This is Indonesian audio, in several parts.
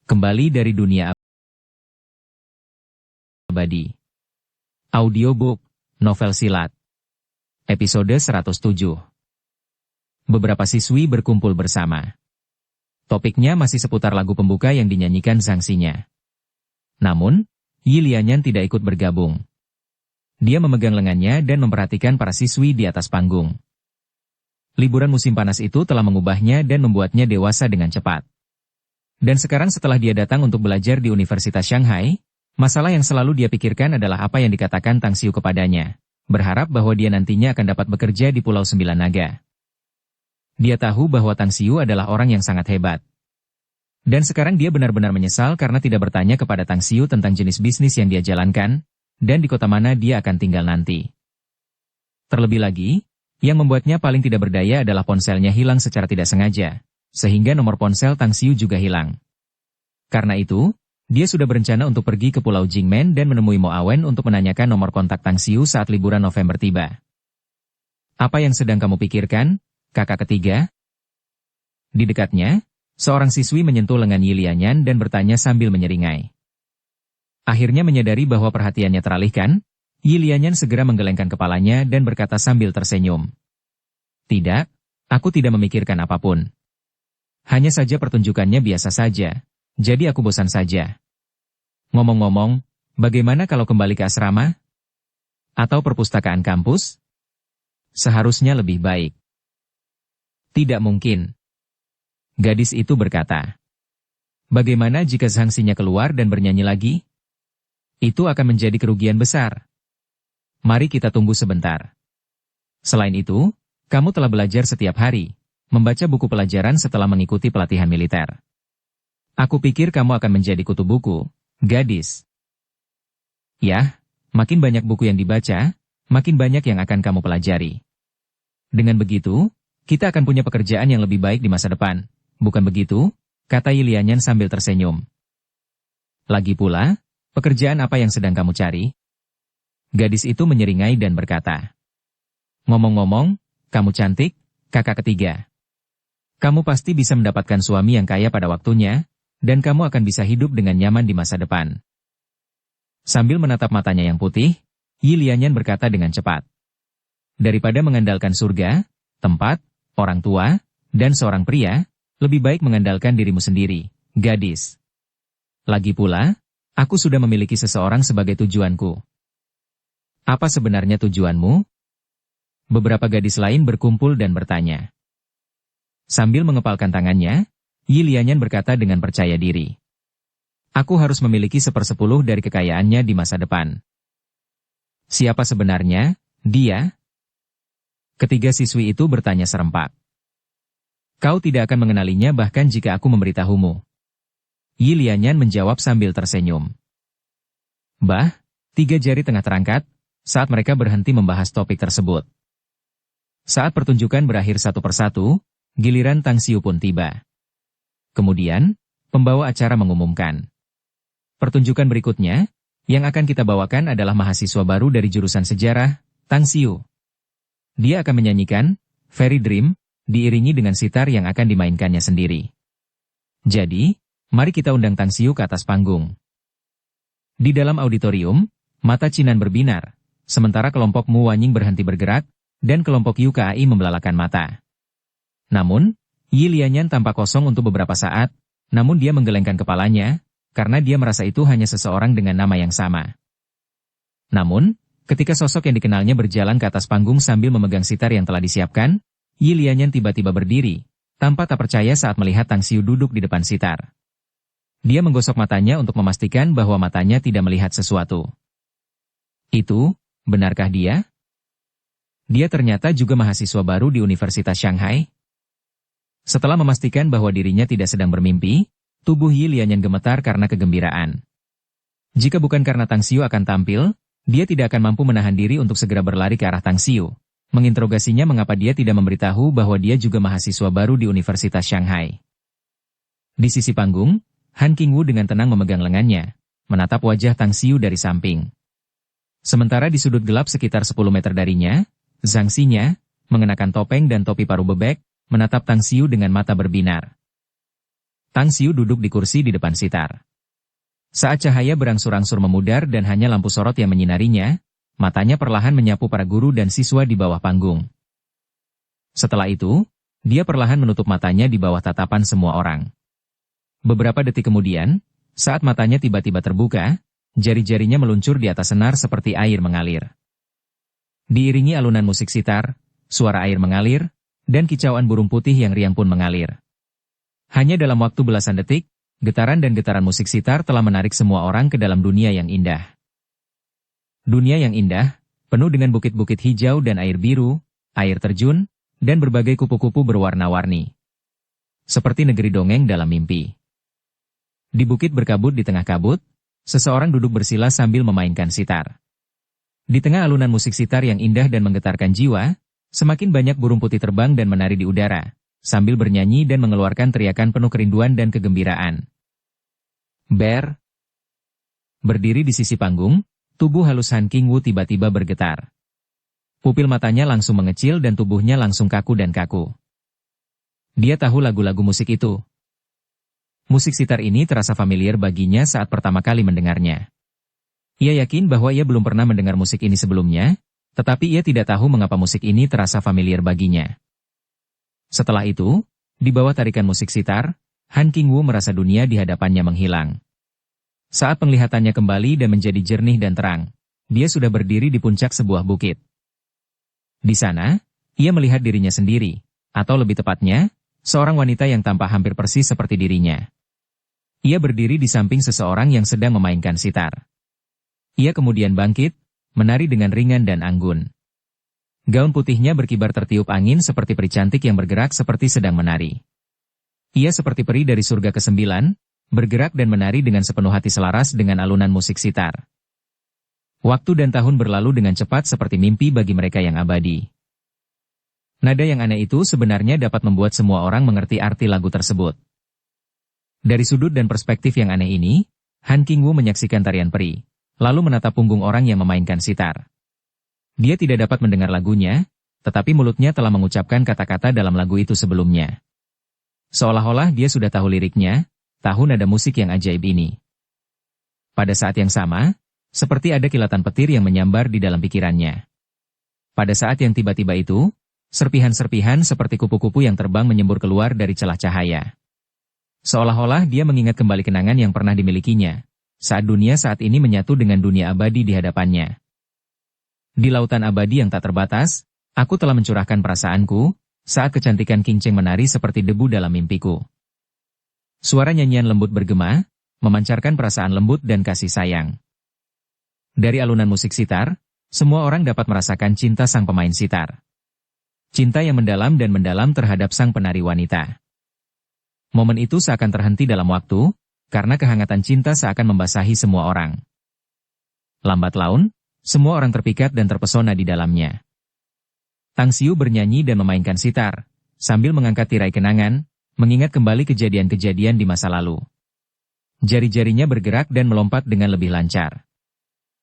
Kembali dari dunia abadi. Audiobook, novel silat. Episode 107. Beberapa siswi berkumpul bersama. Topiknya masih seputar lagu pembuka yang dinyanyikan Zhang Xinya. Namun, Yi Lianyan tidak ikut bergabung. Dia memegang lengannya dan memperhatikan para siswi di atas panggung. Liburan musim panas itu telah mengubahnya dan membuatnya dewasa dengan cepat. Dan sekarang setelah dia datang untuk belajar di Universitas Shanghai, masalah yang selalu dia pikirkan adalah apa yang dikatakan Tang Xiu kepadanya. Berharap bahwa dia nantinya akan dapat bekerja di Pulau Sembilan Naga. Dia tahu bahwa Tang Xiu adalah orang yang sangat hebat. Dan sekarang dia benar-benar menyesal karena tidak bertanya kepada Tang Xiu tentang jenis bisnis yang dia jalankan, dan di kota mana dia akan tinggal nanti. Terlebih lagi, yang membuatnya paling tidak berdaya adalah ponselnya hilang secara tidak sengaja, sehingga nomor ponsel Tang Xiu juga hilang. Karena itu, dia sudah berencana untuk pergi ke Pulau Jingmen dan menemui Mo Awen untuk menanyakan nomor kontak Tang Xiu saat liburan November tiba. Apa yang sedang kamu pikirkan, kakak ketiga? Di dekatnya, seorang siswi menyentuh lengan Yi Lianyan dan bertanya sambil menyeringai. Akhirnya menyadari bahwa perhatiannya teralihkan, Yi Lianyan segera menggelengkan kepalanya dan berkata sambil tersenyum. Tidak, aku tidak memikirkan apapun. Hanya saja pertunjukannya biasa saja, jadi aku bosan saja. Ngomong-ngomong, bagaimana kalau kembali ke asrama? Atau perpustakaan kampus? Seharusnya lebih baik. Tidak mungkin. Gadis itu berkata. Bagaimana jika Zhang Xinya keluar dan bernyanyi lagi? Itu akan menjadi kerugian besar. Mari kita tunggu sebentar. Selain itu, kamu telah belajar setiap hari, membaca buku pelajaran setelah mengikuti pelatihan militer. Aku pikir kamu akan menjadi kutu buku, gadis. Yah, makin banyak buku yang dibaca, makin banyak yang akan kamu pelajari. Dengan begitu, kita akan punya pekerjaan yang lebih baik di masa depan. Bukan begitu? Kata Yi Lianyan sambil tersenyum. Lagi pula, pekerjaan apa yang sedang kamu cari? Gadis itu menyeringai dan berkata. Ngomong-ngomong, kamu cantik, kakak ketiga. Kamu pasti bisa mendapatkan suami yang kaya pada waktunya, dan kamu akan bisa hidup dengan nyaman di masa depan. Sambil menatap matanya yang putih, Yi Lianyan berkata dengan cepat. Daripada mengandalkan surga, tempat, orang tua, dan seorang pria, lebih baik mengandalkan dirimu sendiri, gadis. Lagi pula, aku sudah memiliki seseorang sebagai tujuanku. Apa sebenarnya tujuanmu? Beberapa gadis lain berkumpul dan bertanya. Sambil mengepalkan tangannya, Yi Lianyan berkata dengan percaya diri. Aku harus memiliki 1/10 dari kekayaannya di masa depan. Siapa sebenarnya, dia? Ketiga siswi itu bertanya serempak. Kau tidak akan mengenalinya bahkan jika aku memberitahumu. Yi Lianyan menjawab sambil tersenyum. Bah, 3 jari tengah terangkat, saat mereka berhenti membahas topik tersebut. Saat pertunjukan berakhir satu persatu, giliran Tang Xiu pun tiba. Kemudian, pembawa acara mengumumkan. Pertunjukan berikutnya, yang akan kita bawakan adalah mahasiswa baru dari jurusan sejarah, Tang Xiu. Dia akan menyanyikan Fairy Dream, diiringi dengan sitar yang akan dimainkannya sendiri. Jadi, mari kita undang Tang Xiu ke atas panggung. Di dalam auditorium, mata Cinan berbinar, sementara kelompok Mu Wanying berhenti bergerak, dan kelompok Yukai membelalakan mata. Namun, Yi Lianyan tampak kosong untuk beberapa saat, namun dia menggelengkan kepalanya, karena dia merasa itu hanya seseorang dengan nama yang sama. Namun, ketika sosok yang dikenalnya berjalan ke atas panggung sambil memegang sitar yang telah disiapkan, Yi Lianyan tiba-tiba berdiri, tanpa tak percaya saat melihat Tang Xiu duduk di depan sitar. Dia menggosok matanya untuk memastikan bahwa matanya tidak melihat sesuatu. Itu, benarkah dia? Dia ternyata juga mahasiswa baru di Universitas Shanghai. Setelah memastikan bahwa dirinya tidak sedang bermimpi, tubuh Yi Lianyan gemetar karena kegembiraan. Jika bukan karena Tang Xiu akan tampil, dia tidak akan mampu menahan diri untuk segera berlari ke arah Tang Xiu, menginterogasinya mengapa dia tidak memberitahu bahwa dia juga mahasiswa baru di Universitas Shanghai. Di sisi panggung, Han Qingwu dengan tenang memegang lengannya, menatap wajah Tang Xiu dari samping. Sementara di sudut gelap sekitar 10 meter darinya, Zhang Xinya, mengenakan topeng dan topi paruh bebek, menatap Tang Xiu dengan mata berbinar. Tang Xiu duduk di kursi di depan sitar. Saat cahaya berangsur-angsur memudar dan hanya lampu sorot yang menyinarinya, matanya perlahan menyapu para guru dan siswa di bawah panggung. Setelah itu, dia perlahan menutup matanya di bawah tatapan semua orang. Beberapa detik kemudian, saat matanya tiba-tiba terbuka, jari-jarinya meluncur di atas senar seperti air mengalir. Diiringi alunan musik sitar, suara air mengalir, dan kicauan burung putih yang riang pun mengalir. Hanya dalam waktu belasan detik, getaran dan getaran musik sitar telah menarik semua orang ke dalam dunia yang indah. Dunia yang indah, penuh dengan bukit-bukit hijau dan air biru, air terjun, dan berbagai kupu-kupu berwarna-warni. Seperti negeri dongeng dalam mimpi. Di bukit berkabut di tengah kabut, seseorang duduk bersila sambil memainkan sitar. Di tengah alunan musik sitar yang indah dan menggetarkan jiwa, semakin banyak burung putih terbang dan menari di udara, sambil bernyanyi dan mengeluarkan teriakan penuh kerinduan dan kegembiraan. Bear. Berdiri di sisi panggung, tubuh halus Han Qingwu tiba-tiba bergetar. Pupil matanya langsung mengecil dan tubuhnya langsung kaku dan kaku. Dia tahu lagu-lagu musik itu. Musik sitar ini terasa familiar baginya saat pertama kali mendengarnya. Ia yakin bahwa ia belum pernah mendengar musik ini sebelumnya, tetapi ia tidak tahu mengapa musik ini terasa familiar baginya. Setelah itu, di bawah tarikan musik sitar, Han Qingwu merasa dunia di hadapannya menghilang. Saat penglihatannya kembali dan menjadi jernih dan terang, dia sudah berdiri di puncak sebuah bukit. Di sana, ia melihat dirinya sendiri, atau lebih tepatnya, seorang wanita yang tampak hampir persis seperti dirinya. Ia berdiri di samping seseorang yang sedang memainkan sitar. Ia kemudian bangkit, menari dengan ringan dan anggun. Gaun putihnya berkibar tertiup angin seperti peri cantik yang bergerak seperti sedang menari. Ia seperti peri dari surga ke-9, bergerak dan menari dengan sepenuh hati selaras dengan alunan musik sitar. Waktu dan tahun berlalu dengan cepat seperti mimpi bagi mereka yang abadi. Nada yang aneh itu sebenarnya dapat membuat semua orang mengerti arti lagu tersebut. Dari sudut dan perspektif yang aneh ini, Han Qingwu menyaksikan tarian peri, lalu menatap punggung orang yang memainkan sitar. Dia tidak dapat mendengar lagunya, tetapi mulutnya telah mengucapkan kata-kata dalam lagu itu sebelumnya. Seolah-olah dia sudah tahu liriknya, tahu nada musik yang ajaib ini. Pada saat yang sama, seperti ada kilatan petir yang menyambar di dalam pikirannya. Pada saat yang tiba-tiba itu, serpihan-serpihan seperti kupu-kupu yang terbang menyembur keluar dari celah cahaya. Seolah-olah dia mengingat kembali kenangan yang pernah dimilikinya, saat dunia saat ini menyatu dengan dunia abadi di hadapannya. Di lautan abadi yang tak terbatas, aku telah mencurahkan perasaanku, saat kecantikan King Cheng menari seperti debu dalam mimpiku. Suara nyanyian lembut bergema, memancarkan perasaan lembut dan kasih sayang. Dari alunan musik sitar, semua orang dapat merasakan cinta sang pemain sitar. Cinta yang mendalam dan mendalam terhadap sang penari wanita. Momen itu seakan terhenti dalam waktu, karena kehangatan cinta seakan membasahi semua orang. Lambat laun, semua orang terpikat dan terpesona di dalamnya. Tang Xiu bernyanyi dan memainkan sitar, sambil mengangkat tirai kenangan, mengingat kembali kejadian-kejadian di masa lalu. Jari-jarinya bergerak dan melompat dengan lebih lancar.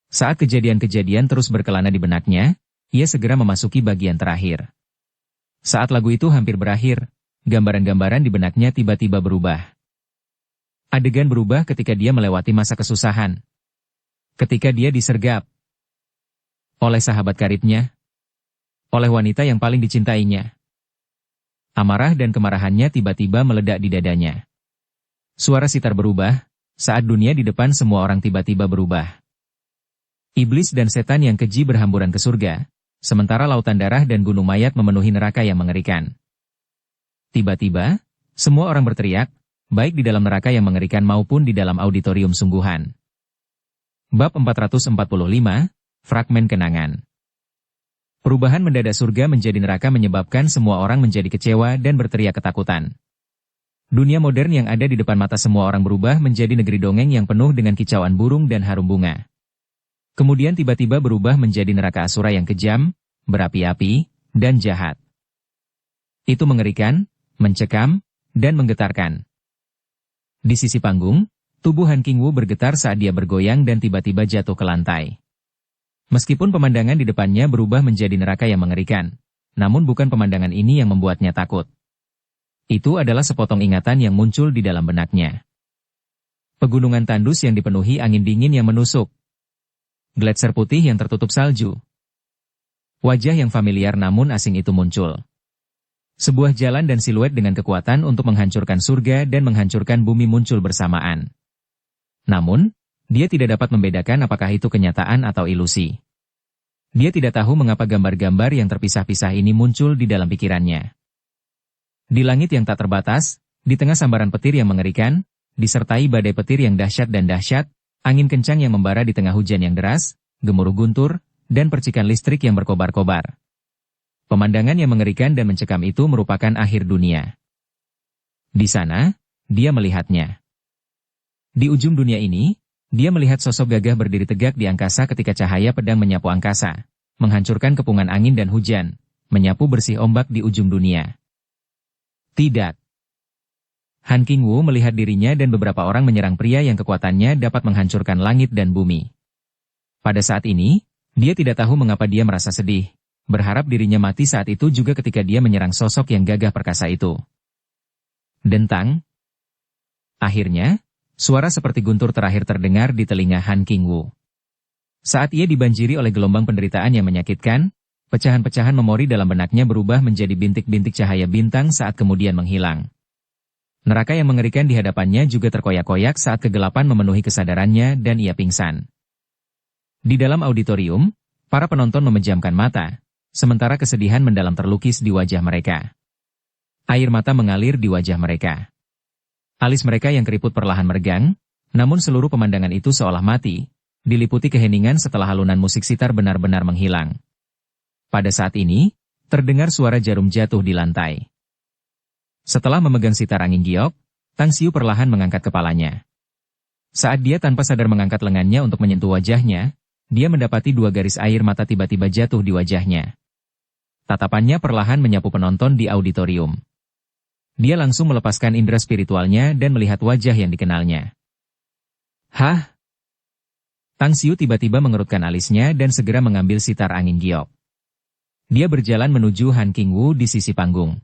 Saat kejadian-kejadian terus berkelana di benaknya, ia segera memasuki bagian terakhir. Saat lagu itu hampir berakhir, gambaran-gambaran di benaknya tiba-tiba berubah. Adegan berubah ketika dia melewati masa kesusahan. Ketika dia disergap oleh sahabat karibnya, oleh wanita yang paling dicintainya. Amarah dan kemarahannya tiba-tiba meledak di dadanya. Suara sitar berubah, saat dunia di depan semua orang tiba-tiba berubah. Iblis dan setan yang keji berhamburan ke surga, sementara lautan darah dan gunung mayat memenuhi neraka yang mengerikan. Tiba-tiba, semua orang berteriak, baik di dalam neraka yang mengerikan maupun di dalam auditorium sungguhan. Bab 445, Fragmen Kenangan. Perubahan mendadak surga menjadi neraka menyebabkan semua orang menjadi kecewa dan berteriak ketakutan. Dunia modern yang ada di depan mata semua orang berubah menjadi negeri dongeng yang penuh dengan kicauan burung dan harum bunga. Kemudian tiba-tiba berubah menjadi neraka asura yang kejam, berapi-api, dan jahat. Itu mengerikan, mencekam, dan menggetarkan. Di sisi panggung, tubuh Han Qingwu bergetar saat dia bergoyang dan tiba-tiba jatuh ke lantai. Meskipun pemandangan di depannya berubah menjadi neraka yang mengerikan, namun bukan pemandangan ini yang membuatnya takut. Itu adalah sepotong ingatan yang muncul di dalam benaknya. Pegunungan tandus yang dipenuhi angin dingin yang menusuk. Gletser putih yang tertutup salju. Wajah yang familiar namun asing itu muncul. Sebuah jalan dan siluet dengan kekuatan untuk menghancurkan surga dan menghancurkan bumi muncul bersamaan. Namun, dia tidak dapat membedakan apakah itu kenyataan atau ilusi. Dia tidak tahu mengapa gambar-gambar yang terpisah-pisah ini muncul di dalam pikirannya. Di langit yang tak terbatas, di tengah sambaran petir yang mengerikan, disertai badai petir yang dahsyat dan dahsyat, angin kencang yang membara di tengah hujan yang deras, gemuruh guntur, dan percikan listrik yang berkobar-kobar. Pemandangan yang mengerikan dan mencekam itu merupakan akhir dunia. Di sana, dia melihatnya. Di ujung dunia ini, dia melihat sosok gagah berdiri tegak di angkasa ketika cahaya pedang menyapu angkasa, menghancurkan kepungan angin dan hujan, menyapu bersih ombak di ujung dunia. Tidak. Han Qingwu melihat dirinya dan beberapa orang menyerang pria yang kekuatannya dapat menghancurkan langit dan bumi. Pada saat ini, dia tidak tahu mengapa dia merasa sedih. Berharap dirinya mati saat itu juga ketika dia menyerang sosok yang gagah perkasa itu. Dentang. Akhirnya, suara seperti guntur terakhir terdengar di telinga Han Qingwu. Saat ia dibanjiri oleh gelombang penderitaan yang menyakitkan, pecahan-pecahan memori dalam benaknya berubah menjadi bintik-bintik cahaya bintang saat kemudian menghilang. Neraka yang mengerikan di hadapannya juga terkoyak-koyak saat kegelapan memenuhi kesadarannya dan ia pingsan. Di dalam auditorium, para penonton memejamkan mata. Sementara kesedihan mendalam terlukis di wajah mereka. Air mata mengalir di wajah mereka. Alis mereka yang keriput perlahan meregang, namun seluruh pemandangan itu seolah mati, diliputi keheningan setelah halunan musik sitar benar-benar menghilang. Pada saat ini, terdengar suara jarum jatuh di lantai. Setelah memegang sitar angin giok, Tang Xiu perlahan mengangkat kepalanya. Saat dia tanpa sadar mengangkat lengannya untuk menyentuh wajahnya, dia mendapati dua garis air mata tiba-tiba jatuh di wajahnya. Tatapannya perlahan menyapu penonton di auditorium. Dia langsung melepaskan indera spiritualnya dan melihat wajah yang dikenalnya. Hah? Tang Xiu tiba-tiba mengerutkan alisnya dan segera mengambil sitar angin giok. Dia berjalan menuju Han Qingwu di sisi panggung.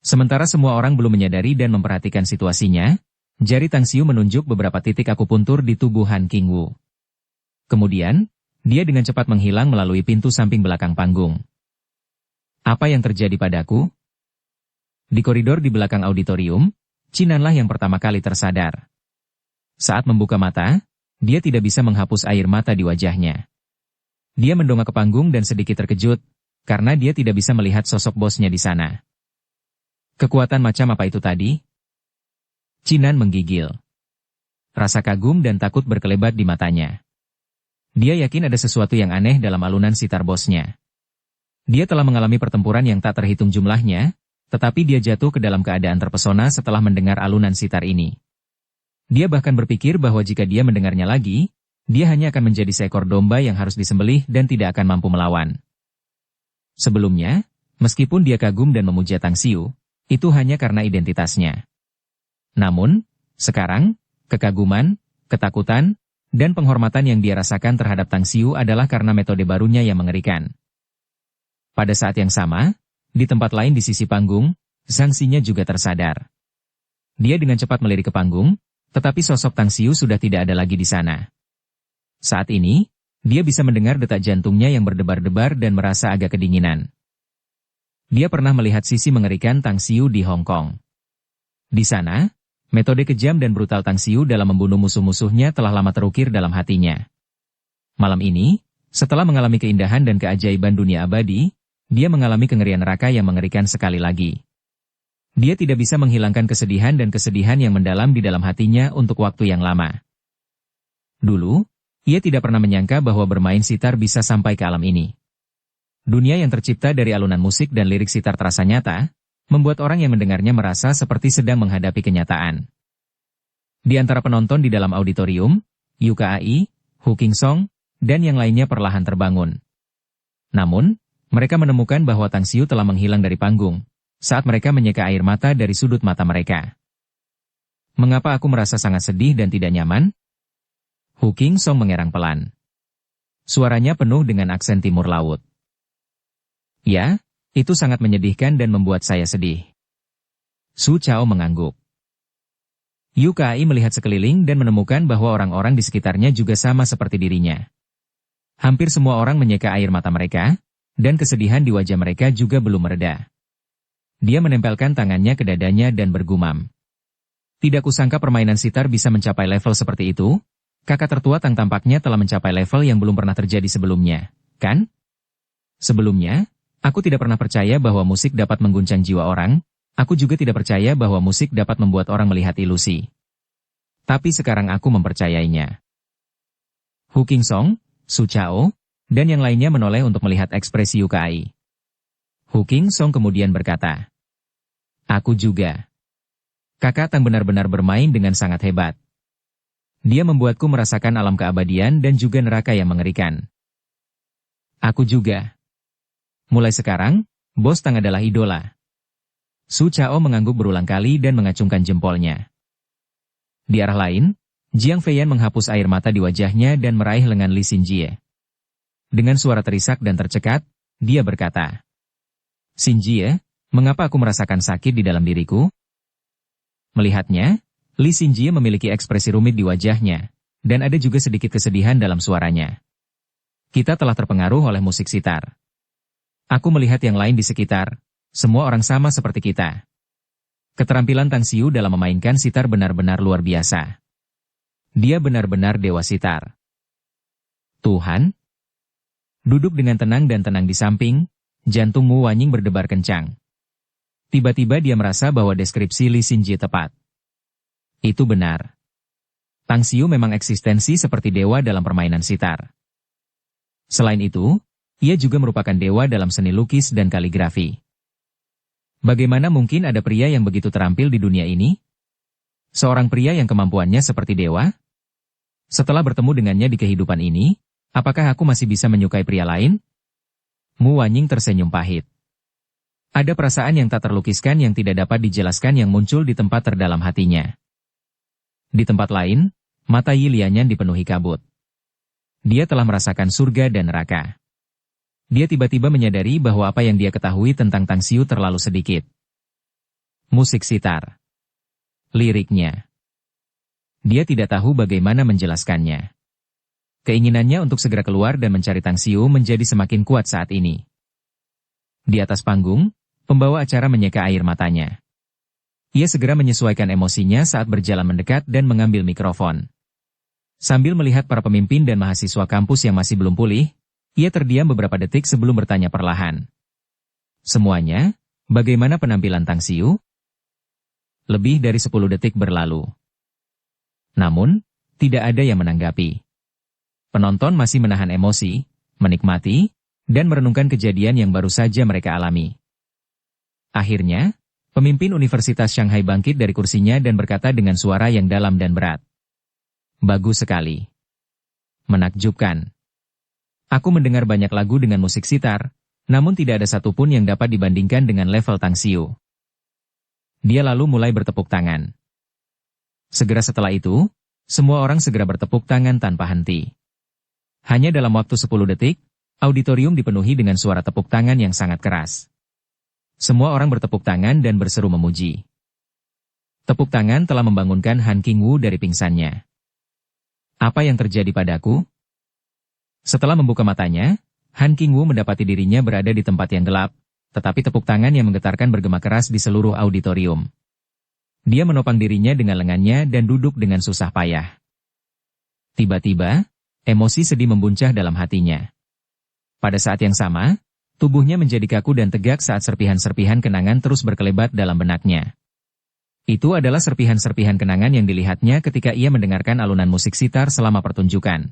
Sementara semua orang belum menyadari dan memperhatikan situasinya, jari Tang Xiu menunjuk beberapa titik akupuntur di tubuh Han Qingwu. Kemudian, dia dengan cepat menghilang melalui pintu samping belakang panggung. Apa yang terjadi padaku? Di koridor di belakang auditorium, Chinanlah yang pertama kali tersadar. Saat membuka mata, dia tidak bisa menghapus air mata di wajahnya. Dia mendongak ke panggung dan sedikit terkejut, karena dia tidak bisa melihat sosok bosnya di sana. Kekuatan macam apa itu tadi? Chinan menggigil. Rasa kagum dan takut berkelebat di matanya. Dia yakin ada sesuatu yang aneh dalam alunan sitar bosnya. Dia telah mengalami pertempuran yang tak terhitung jumlahnya, tetapi dia jatuh ke dalam keadaan terpesona setelah mendengar alunan sitar ini. Dia bahkan berpikir bahwa jika dia mendengarnya lagi, dia hanya akan menjadi seekor domba yang harus disembelih dan tidak akan mampu melawan. Sebelumnya, meskipun dia kagum dan memuja Tang Xiu, itu hanya karena identitasnya. Namun, sekarang, kekaguman, ketakutan, dan penghormatan yang dia rasakan terhadap Tang Xiu adalah karena metode barunya yang mengerikan. Pada saat yang sama, di tempat lain di sisi panggung, Zhang Xinya juga tersadar. Dia dengan cepat melirik ke panggung, tetapi sosok Tang Xiu sudah tidak ada lagi di sana. Saat ini, dia bisa mendengar detak jantungnya yang berdebar-debar dan merasa agak kedinginan. Dia pernah melihat sisi mengerikan Tang Xiu di Hong Kong. Di sana, metode kejam dan brutal Tang Xiu dalam membunuh musuh-musuhnya telah lama terukir dalam hatinya. Malam ini, setelah mengalami keindahan dan keajaiban dunia abadi, dia mengalami kengerian neraka yang mengerikan sekali lagi. Dia tidak bisa menghilangkan kesedihan dan kesedihan yang mendalam di dalam hatinya untuk waktu yang lama. Dulu, ia tidak pernah menyangka bahwa bermain sitar bisa sampai ke alam ini. Dunia yang tercipta dari alunan musik dan lirik sitar terasa nyata, membuat orang yang mendengarnya merasa seperti sedang menghadapi kenyataan. Di antara penonton di dalam auditorium, Yuka Ai, Hu Qingsong, dan yang lainnya perlahan terbangun. Namun, mereka menemukan bahwa Tang Xiu telah menghilang dari panggung, saat mereka menyeka air mata dari sudut mata mereka. Mengapa aku merasa sangat sedih dan tidak nyaman? Hu Qingsong mengerang pelan. Suaranya penuh dengan aksen timur laut. Ya, itu sangat menyedihkan dan membuat saya sedih. Su Chao mengangguk. Yu Kai melihat sekeliling dan menemukan bahwa orang-orang di sekitarnya juga sama seperti dirinya. Hampir semua orang menyeka air mata mereka, dan kesedihan di wajah mereka juga belum mereda. Dia menempelkan tangannya ke dadanya dan bergumam. Tidak kusangka permainan sitar bisa mencapai level seperti itu. Kakak tertua Tang tampaknya telah mencapai level yang belum pernah terjadi sebelumnya, kan? Sebelumnya, aku tidak pernah percaya bahwa musik dapat mengguncang jiwa orang. Aku juga tidak percaya bahwa musik dapat membuat orang melihat ilusi. Tapi sekarang aku mempercayainya. Hu Qingsong, Su Chao, dan yang lainnya menoleh untuk melihat ekspresi Yu Kai. Hu Qingsong kemudian berkata, "Aku juga. Kakak Tang benar-benar bermain dengan sangat hebat. Dia membuatku merasakan alam keabadian dan juga neraka yang mengerikan. Aku juga. Mulai sekarang, Bos Tang adalah idola." Su Chao mengangguk berulang kali dan mengacungkan jempolnya. Di arah lain, Jiang Feiyan menghapus air mata di wajahnya dan meraih lengan Li Xinjie. Dengan suara terisak dan tercekat, dia berkata, "Xinjie, mengapa aku merasakan sakit di dalam diriku?" Melihatnya, Li Xinjie memiliki ekspresi rumit di wajahnya, dan ada juga sedikit kesedihan dalam suaranya. "Kita telah terpengaruh oleh musik sitar. Aku melihat yang lain di sekitar. Semua orang sama seperti kita. Keterampilan Tang Xiu dalam memainkan sitar benar-benar luar biasa. Dia benar-benar dewa sitar." "Tuhan?" Duduk dengan tenang dan tenang di samping, jantung Mu Wanying berdebar kencang. Tiba-tiba dia merasa bahwa deskripsi Li Xinjie tepat. Itu benar. Tang Xiu memang eksistensi seperti dewa dalam permainan sitar. Selain itu, ia juga merupakan dewa dalam seni lukis dan kaligrafi. Bagaimana mungkin ada pria yang begitu terampil di dunia ini? Seorang pria yang kemampuannya seperti dewa? Setelah bertemu dengannya di kehidupan ini, apakah aku masih bisa menyukai pria lain? Mu Wanying tersenyum pahit. Ada perasaan yang tak terlukiskan yang tidak dapat dijelaskan yang muncul di tempat terdalam hatinya. Di tempat lain, mata Yi Lianyan dipenuhi kabut. Dia telah merasakan surga dan neraka. Dia tiba-tiba menyadari bahwa apa yang dia ketahui tentang Tang Xiu terlalu sedikit. Musik sitar. Liriknya. Dia tidak tahu bagaimana menjelaskannya. Keinginannya untuk segera keluar dan mencari Tang Xiu menjadi semakin kuat saat ini. Di atas panggung, pembawa acara menyeka air matanya. Ia segera menyesuaikan emosinya saat berjalan mendekat dan mengambil mikrofon. Sambil melihat para pemimpin dan mahasiswa kampus yang masih belum pulih, ia terdiam beberapa detik sebelum bertanya perlahan. "Semuanya, bagaimana penampilan Tang Xiu?" Lebih dari 10 detik berlalu. Namun, tidak ada yang menanggapi. Penonton masih menahan emosi, menikmati, dan merenungkan kejadian yang baru saja mereka alami. Akhirnya, pemimpin Universitas Shanghai bangkit dari kursinya dan berkata dengan suara yang dalam dan berat. "Bagus sekali. Menakjubkan. Aku mendengar banyak lagu dengan musik sitar, namun tidak ada satupun yang dapat dibandingkan dengan level Tang Xiu." Dia lalu mulai bertepuk tangan. Segera setelah itu, semua orang segera bertepuk tangan tanpa henti. Hanya dalam waktu 10 detik, auditorium dipenuhi dengan suara tepuk tangan yang sangat keras. Semua orang bertepuk tangan dan berseru memuji. Tepuk tangan telah membangunkan Han Qingwu dari pingsannya. "Apa yang terjadi padaku?" Setelah membuka matanya, Han Qingwu mendapati dirinya berada di tempat yang gelap, tetapi tepuk tangan yang menggetarkan bergema keras di seluruh auditorium. Dia menopang dirinya dengan lengannya dan duduk dengan susah payah. Tiba-tiba, emosi sedih membuncah dalam hatinya. Pada saat yang sama, tubuhnya menjadi kaku dan tegak saat serpihan-serpihan kenangan terus berkelebat dalam benaknya. Itu adalah serpihan-serpihan kenangan yang dilihatnya ketika ia mendengarkan alunan musik sitar selama pertunjukan.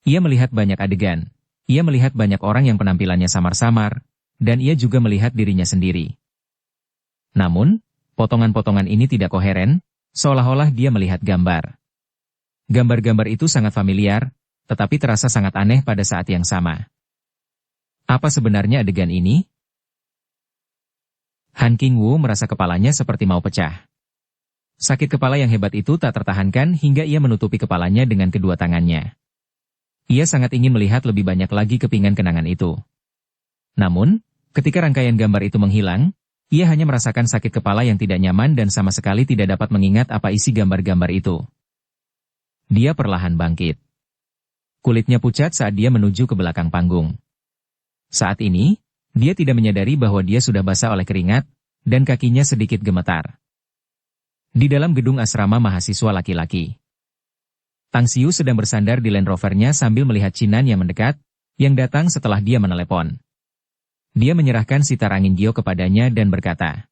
Ia melihat banyak adegan, ia melihat banyak orang yang penampilannya samar-samar, dan ia juga melihat dirinya sendiri. Namun, potongan-potongan ini tidak koheren, seolah-olah dia melihat gambar. Gambar-gambar itu sangat familiar, tetapi terasa sangat aneh pada saat yang sama. Apa sebenarnya adegan ini? Han Qingwu merasa kepalanya seperti mau pecah. Sakit kepala yang hebat itu tak tertahankan hingga ia menutupi kepalanya dengan kedua tangannya. Ia sangat ingin melihat lebih banyak lagi kepingan kenangan itu. Namun, ketika rangkaian gambar itu menghilang, Ia hanya merasakan sakit kepala yang tidak nyaman dan sama sekali tidak dapat mengingat apa isi gambar-gambar itu. Dia perlahan bangkit. Kulitnya pucat saat dia menuju ke belakang panggung. Saat ini, dia tidak menyadari bahwa dia sudah basah oleh keringat, dan kakinya sedikit gemetar. Di dalam gedung asrama mahasiswa laki-laki, Tang Xiu sedang bersandar di Land Rover-nya sambil melihat Chinan yang mendekat, yang datang setelah dia menelepon. Dia menyerahkan sitar angin Gio kepadanya dan berkata,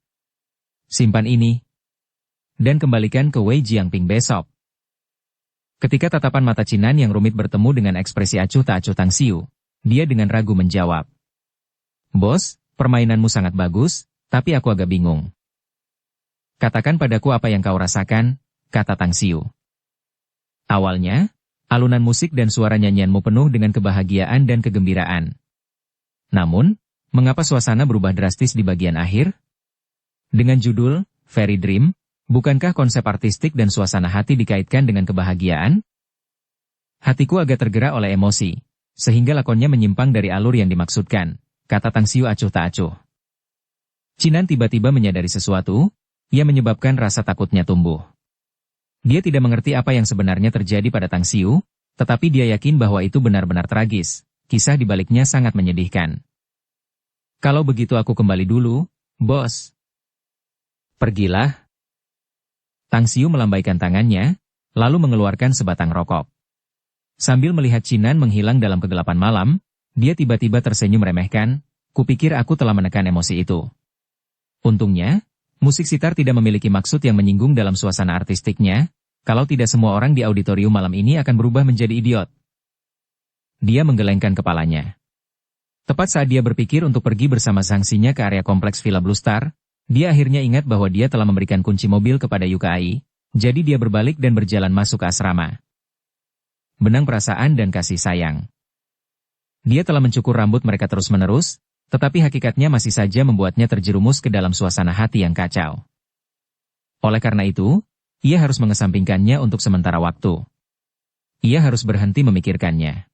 "Simpan ini, dan kembalikan ke Wei Jiangping besok." Ketika tatapan mata Chinan yang rumit bertemu dengan ekspresi acuh tak acuh Tang Xiu, dia dengan ragu menjawab, "Bos, permainanmu sangat bagus, tapi aku agak bingung." "Katakan padaku apa yang kau rasakan," kata Tang Xiu. "Awalnya, alunan musik dan suara nyanyianmu penuh dengan kebahagiaan dan kegembiraan. Namun, mengapa suasana berubah drastis di bagian akhir? Dengan judul, Fairy Dream, bukankah konsep artistik dan suasana hati dikaitkan dengan kebahagiaan?" "Hatiku agak tergerak oleh emosi, sehingga lakonnya menyimpang dari alur yang dimaksudkan," kata Tang Xiu acuh tak acuh. Chinan tiba-tiba menyadari sesuatu, yang menyebabkan rasa takutnya tumbuh. Dia tidak mengerti apa yang sebenarnya terjadi pada Tang Xiu, tetapi dia yakin bahwa itu benar-benar tragis, kisah di baliknya sangat menyedihkan. "Kalau begitu aku kembali dulu, bos." "Pergilah." Tang Xiu melambaikan tangannya, lalu mengeluarkan sebatang rokok. Sambil melihat Chinan menghilang dalam kegelapan malam, dia tiba-tiba tersenyum meremehkan, "Kupikir aku telah menekan emosi itu." Untungnya, musik sitar tidak memiliki maksud yang menyinggung dalam suasana artistiknya, kalau tidak semua orang di auditorium malam ini akan berubah menjadi idiot. Dia menggelengkan kepalanya. Tepat saat dia berpikir untuk pergi bersama Zhang-Xinya ke area kompleks Villa Blue Star, dia akhirnya ingat bahwa dia telah memberikan kunci mobil kepada Yuka Ai, jadi dia berbalik dan berjalan masuk ke asrama. Benang perasaan dan kasih sayang. Dia telah mencukur rambut mereka terus-menerus, tetapi hakikatnya masih saja membuatnya terjerumus ke dalam suasana hati yang kacau. Oleh karena itu, ia harus mengesampingkannya untuk sementara waktu. Ia harus berhenti memikirkannya.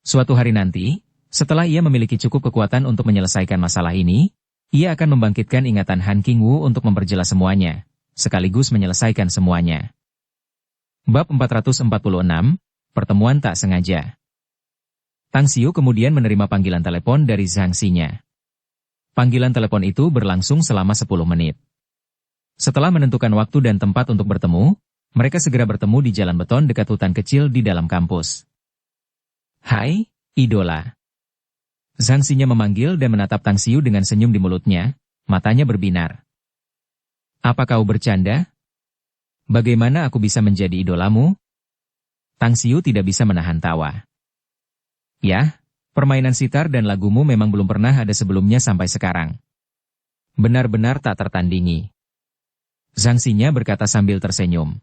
Suatu hari nanti, setelah ia memiliki cukup kekuatan untuk menyelesaikan masalah ini, ia akan membangkitkan ingatan Han Qingwu untuk memperjelas semuanya, sekaligus menyelesaikan semuanya. Bab 446, Pertemuan Tak Sengaja. Tang Xiu kemudian menerima panggilan telepon dari Zhang-Xinya. Panggilan telepon itu berlangsung selama 10 menit. Setelah menentukan waktu dan tempat untuk bertemu, mereka segera bertemu di jalan beton dekat hutan kecil di dalam kampus. "Hai, idola." Zhang-Xinya memanggil dan menatap Tang Xiu dengan senyum di mulutnya, matanya berbinar. "Apa kau bercanda? Bagaimana aku bisa menjadi idolamu?" Tang Xiu tidak bisa menahan tawa. "Yah, permainan sitar dan lagumu memang belum pernah ada sebelumnya sampai sekarang. Benar-benar tak tertandingi." Zhang-Xinya berkata sambil tersenyum.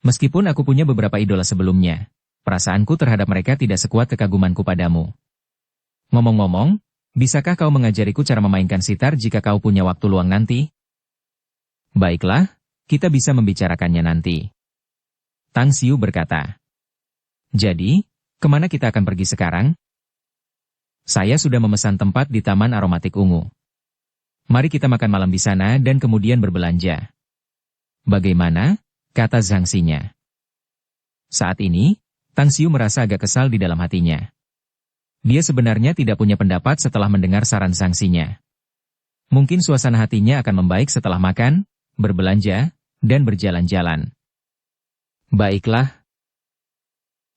"Meskipun aku punya beberapa idola sebelumnya, perasaanku terhadap mereka tidak sekuat kekagumanku padamu. Ngomong-ngomong, bisakah kau mengajariku cara memainkan sitar jika kau punya waktu luang nanti?" "Baiklah, kita bisa membicarakannya nanti." Tang Xiu berkata. "Jadi, kemana kita akan pergi sekarang?" "Saya sudah memesan tempat di Taman Aromatik Ungu. Mari kita makan malam di sana dan kemudian berbelanja." "Bagaimana?" kata Zhang-Xinya. Saat ini, Tang Xiu merasa agak kesal di dalam hatinya. Dia sebenarnya tidak punya pendapat setelah mendengar saran Zhang-Xinya. Mungkin suasana hatinya akan membaik setelah makan, berbelanja, dan berjalan-jalan. Baiklah.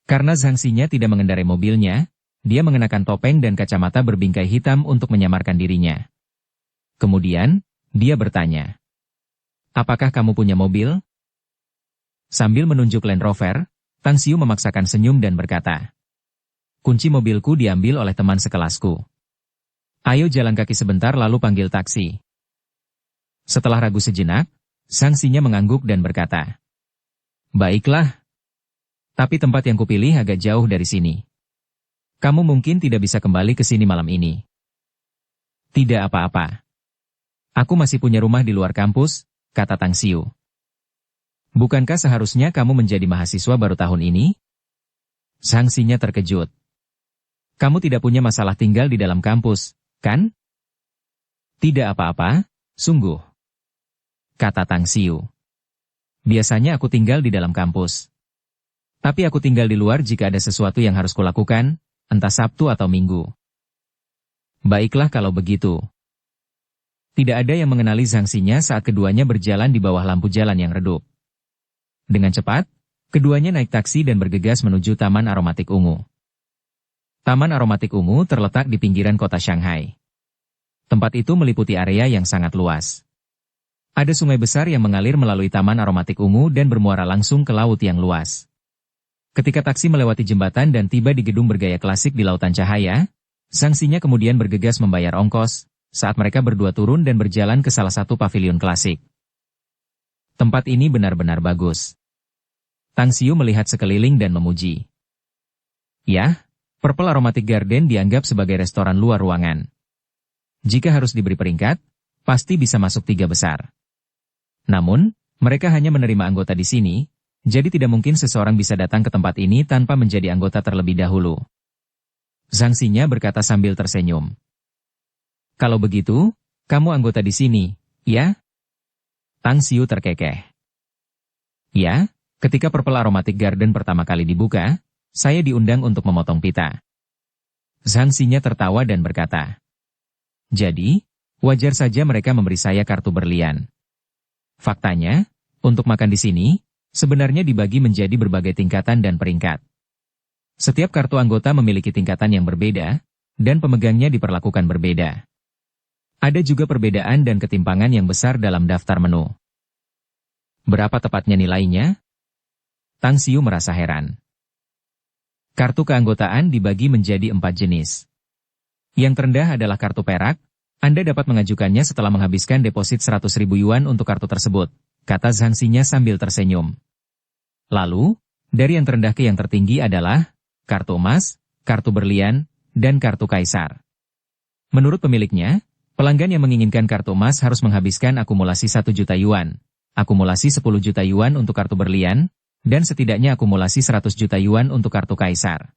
Karena Zhang-Xinya tidak mengendarai mobilnya, dia mengenakan topeng dan kacamata berbingkai hitam untuk menyamarkan dirinya. Kemudian, dia bertanya, "Apakah kamu punya mobil?" Sambil menunjuk Land Rover, Tang Xiu memaksakan senyum dan berkata, "Kunci mobilku diambil oleh teman sekelasku. Ayo jalan kaki sebentar lalu panggil taksi." Setelah ragu sejenak, Zhang-Xinya mengangguk dan berkata, "Baiklah. Tapi tempat yang kupilih agak jauh dari sini. Kamu mungkin tidak bisa kembali ke sini malam ini." "Tidak apa-apa. Aku masih punya rumah di luar kampus," kata Tang Xiu. "Bukankah seharusnya kamu menjadi mahasiswa baru tahun ini?" Zhang-Xinya terkejut. "Kamu tidak punya masalah tinggal di dalam kampus, kan?" Tidak apa-apa, sungguh, kata Tang Xiu. Biasanya aku tinggal di dalam kampus. Tapi aku tinggal di luar jika ada sesuatu yang harus kulakukan, entah Sabtu atau Minggu. Baiklah kalau begitu. Tidak ada yang mengenali Zhang Xinya saat keduanya berjalan di bawah lampu jalan yang redup. Dengan cepat, keduanya naik taksi dan bergegas menuju Taman Aromatik Ungu. Taman Aromatik Ungu terletak di pinggiran kota Shanghai. Tempat itu meliputi area yang sangat luas. Ada sungai besar yang mengalir melalui Taman Aromatik Ungu dan bermuara langsung ke laut yang luas. Ketika taksi melewati jembatan dan tiba di gedung bergaya klasik di lautan cahaya, Zhang Xinya kemudian bergegas membayar ongkos, saat mereka berdua turun dan berjalan ke salah satu pavilion klasik. Tempat ini benar-benar bagus. Tang Xiu melihat sekeliling dan memuji. Ya, Purple Aromatic Garden dianggap sebagai restoran luar ruangan. Jika harus diberi peringkat, pasti bisa masuk 3 besar. Namun, mereka hanya menerima anggota di sini, jadi tidak mungkin seseorang bisa datang ke tempat ini tanpa menjadi anggota terlebih dahulu. Zhang Xinya berkata sambil tersenyum. Kalau begitu, kamu anggota di sini, ya? Tang Xiu terkekeh. Ya, ketika Purple Aromatic Garden pertama kali dibuka, saya diundang untuk memotong pita. Zhang Xinya tertawa dan berkata, jadi, wajar saja mereka memberi saya kartu berlian. Faktanya, untuk makan di sini, sebenarnya dibagi menjadi berbagai tingkatan dan peringkat. Setiap kartu anggota memiliki tingkatan yang berbeda, dan pemegangnya diperlakukan berbeda. Ada juga perbedaan dan ketimpangan yang besar dalam daftar menu. Berapa tepatnya nilainya? Tang Xiu merasa heran. Kartu keanggotaan dibagi menjadi 4 jenis. Yang terendah adalah kartu perak, Anda dapat mengajukannya setelah menghabiskan deposit 100.000 yuan untuk kartu tersebut, kata Zhang Xinya sambil tersenyum. Lalu, dari yang terendah ke yang tertinggi adalah kartu emas, kartu berlian, dan kartu kaisar. Menurut pemiliknya, pelanggan yang menginginkan kartu emas harus menghabiskan akumulasi 1 juta yuan, akumulasi 10 juta yuan untuk kartu berlian, dan setidaknya akumulasi 100 juta yuan untuk kartu kaisar.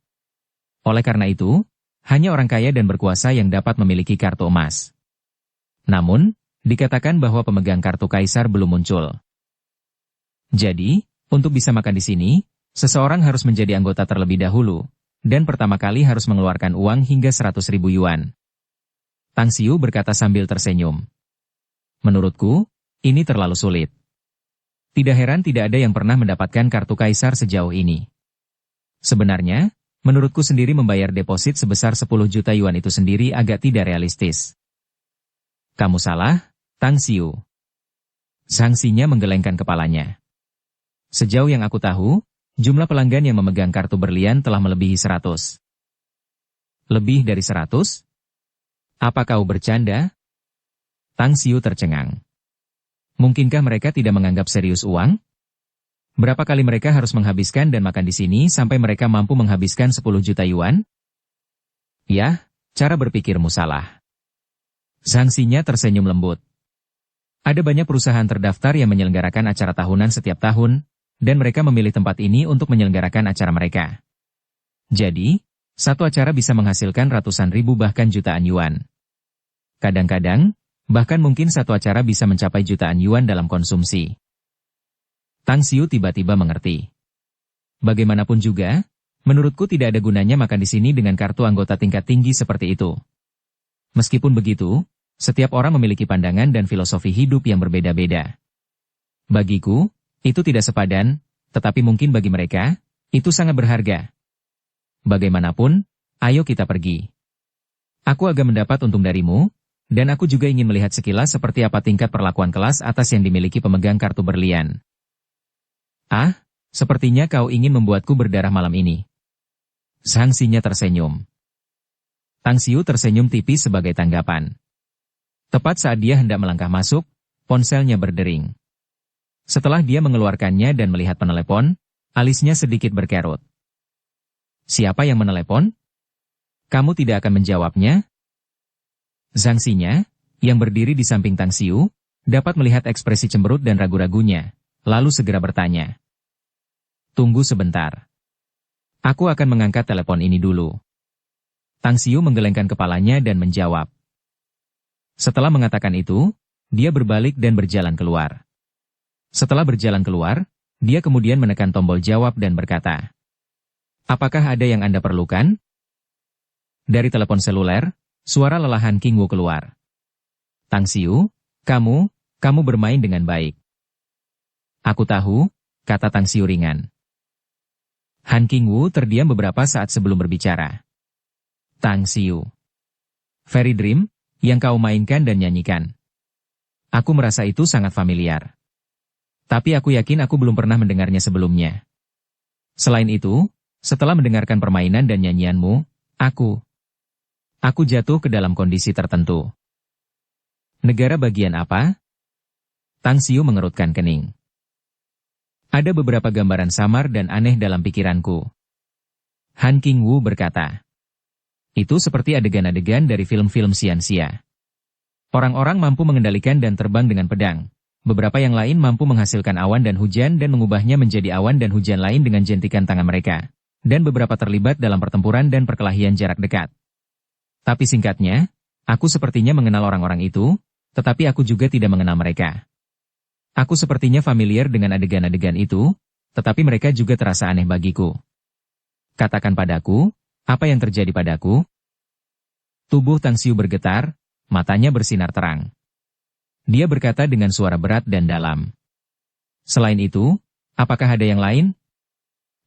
Oleh karena itu, hanya orang kaya dan berkuasa yang dapat memiliki kartu emas. Namun, dikatakan bahwa pemegang kartu kaisar belum muncul. Jadi, untuk bisa makan di sini, seseorang harus menjadi anggota terlebih dahulu, dan pertama kali harus mengeluarkan uang hingga 100.000 yuan. Tang Xiu berkata sambil tersenyum. Menurutku, ini terlalu sulit. Tidak heran tidak ada yang pernah mendapatkan kartu kaisar sejauh ini. Sebenarnya, menurutku sendiri membayar deposit sebesar 10 juta yuan itu sendiri agak tidak realistis. Kamu salah, Tang Xiu. Zhang Xinya menggelengkan kepalanya. Sejauh yang aku tahu, jumlah pelanggan yang memegang kartu berlian telah melebihi 100. Lebih dari 100? Apa kau bercanda? Tang Xiu tercengang. Mungkinkah mereka tidak menganggap serius uang? Berapa kali mereka harus menghabiskan dan makan di sini sampai mereka mampu menghabiskan 10 juta yuan? Ya, cara berpikirmu salah. Zhang Xinya tersenyum lembut. Ada banyak perusahaan terdaftar yang menyelenggarakan acara tahunan setiap tahun, dan mereka memilih tempat ini untuk menyelenggarakan acara mereka. Jadi, satu acara bisa menghasilkan ratusan ribu bahkan jutaan yuan. Kadang-kadang, bahkan mungkin satu acara bisa mencapai jutaan yuan dalam konsumsi. Tang Xiu tiba-tiba mengerti. Bagaimanapun juga, menurutku tidak ada gunanya makan di sini dengan kartu anggota tingkat tinggi seperti itu. Meskipun begitu, setiap orang memiliki pandangan dan filosofi hidup yang berbeda-beda. Bagiku, itu tidak sepadan, tetapi mungkin bagi mereka, itu sangat berharga. Bagaimanapun, ayo kita pergi. Aku agak mendapat untung darimu, dan aku juga ingin melihat sekilas seperti apa tingkat perlakuan kelas atas yang dimiliki pemegang kartu berlian. Ah, sepertinya kau ingin membuatku berdarah malam ini. Zhang Xinya tersenyum. Tang Xiu tersenyum tipis sebagai tanggapan. Tepat saat dia hendak melangkah masuk, ponselnya berdering. Setelah dia mengeluarkannya dan melihat penelepon, alisnya sedikit berkerut. Siapa yang menelepon? Kamu tidak akan menjawabnya? Zhang Xinya, yang berdiri di samping Tang Xiu, dapat melihat ekspresi cemberut dan ragu-ragunya, lalu segera bertanya. Tunggu sebentar. Aku akan mengangkat telepon ini dulu. Tang Xiu menggelengkan kepalanya dan menjawab. Setelah mengatakan itu, dia berbalik dan berjalan keluar. Setelah berjalan keluar, dia kemudian menekan tombol jawab dan berkata, "Apakah ada yang Anda perlukan?" Dari telepon seluler, suara lelah Han Qingwu keluar. "Tang Xiu, kamu bermain dengan baik." "Aku tahu," kata Tang Xiu ringan. Han Qingwu terdiam beberapa saat sebelum berbicara. "Tang Xiu, Fairy Dream, yang kau mainkan dan nyanyikan. Aku merasa itu sangat familiar. Tapi aku yakin aku belum pernah mendengarnya sebelumnya. Selain itu, setelah mendengarkan permainan dan nyanyianmu, aku jatuh ke dalam kondisi tertentu." "Negara bagian apa?" Tang Xiu mengerutkan kening. "Ada beberapa gambaran samar dan aneh dalam pikiranku." Han Qingwu berkata. "Itu seperti adegan-adegan dari film-film Xianxia. Orang-orang mampu mengendalikan dan terbang dengan pedang. Beberapa yang lain mampu menghasilkan awan dan hujan dan mengubahnya menjadi awan dan hujan lain dengan jentikan tangan mereka. Dan beberapa terlibat dalam pertempuran dan perkelahian jarak dekat. Tapi singkatnya, aku sepertinya mengenal orang-orang itu, tetapi aku juga tidak mengenal mereka. Aku sepertinya familiar dengan adegan-adegan itu, tetapi mereka juga terasa aneh bagiku. Katakan padaku, apa yang terjadi padaku?" Tubuh Tang Xiu bergetar, matanya bersinar terang. Dia berkata dengan suara berat dan dalam. "Selain itu, apakah ada yang lain?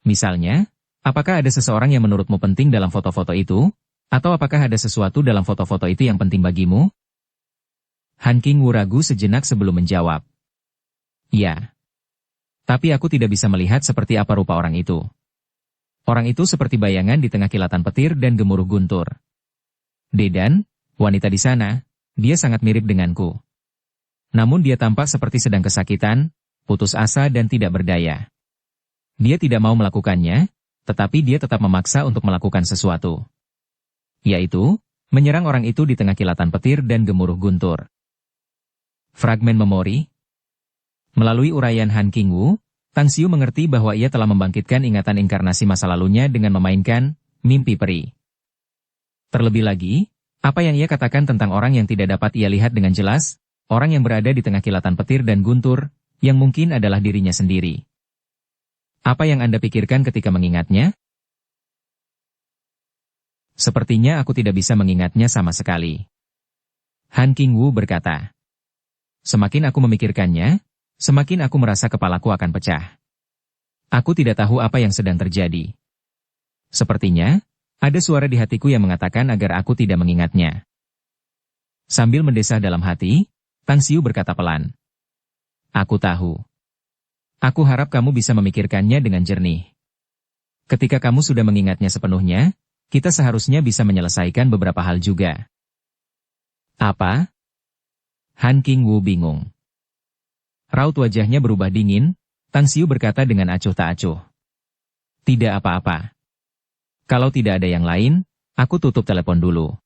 Misalnya, apakah ada seseorang yang menurutmu penting dalam foto-foto itu? Atau apakah ada sesuatu dalam foto-foto itu yang penting bagimu?" Han Qingwu ragu sejenak sebelum menjawab. "Ya. Tapi aku tidak bisa melihat seperti apa rupa orang itu. Orang itu seperti bayangan di tengah kilatan petir dan gemuruh guntur. Dedan, wanita di sana, dia sangat mirip denganku. Namun dia tampak seperti sedang kesakitan, putus asa dan tidak berdaya. Dia tidak mau melakukannya, tetapi dia tetap memaksa untuk melakukan sesuatu. Yaitu, menyerang orang itu di tengah kilatan petir dan gemuruh guntur." Fragmen memori. Melalui uraian Han Qingwu, Tang Xiu mengerti bahwa ia telah membangkitkan ingatan inkarnasi masa lalunya dengan memainkan mimpi peri. Terlebih lagi, apa yang ia katakan tentang orang yang tidak dapat ia lihat dengan jelas, orang yang berada di tengah kilatan petir dan guntur, yang mungkin adalah dirinya sendiri. Apa yang Anda pikirkan ketika mengingatnya? Sepertinya aku tidak bisa mengingatnya sama sekali. Han Qingwu berkata. Semakin aku memikirkannya, semakin aku merasa kepalaku akan pecah. Aku tidak tahu apa yang sedang terjadi. Sepertinya, ada suara di hatiku yang mengatakan agar aku tidak mengingatnya. Sambil mendesah dalam hati, Tang Xiu berkata pelan. Aku tahu. Aku harap kamu bisa memikirkannya dengan jernih. Ketika kamu sudah mengingatnya sepenuhnya, kita seharusnya bisa menyelesaikan beberapa hal juga. Apa? Han Qingwu bingung. Raut wajahnya berubah dingin, Tang Xiu berkata dengan acuh tak acuh. Tidak apa-apa. Kalau tidak ada yang lain, aku tutup telepon dulu.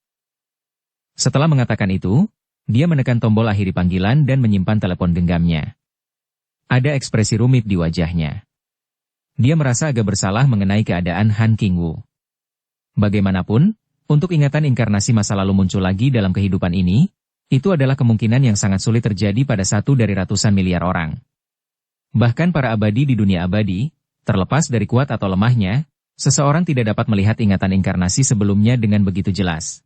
Setelah mengatakan itu, dia menekan tombol akhiri panggilan dan menyimpan telepon genggamnya. Ada ekspresi rumit di wajahnya. Dia merasa agak bersalah mengenai keadaan Han Qingwu. Bagaimanapun, untuk ingatan inkarnasi masa lalu muncul lagi dalam kehidupan ini, itu adalah kemungkinan yang sangat sulit terjadi pada satu dari ratusan miliar orang. Bahkan para abadi di dunia abadi, terlepas dari kuat atau lemahnya, seseorang tidak dapat melihat ingatan inkarnasi sebelumnya dengan begitu jelas.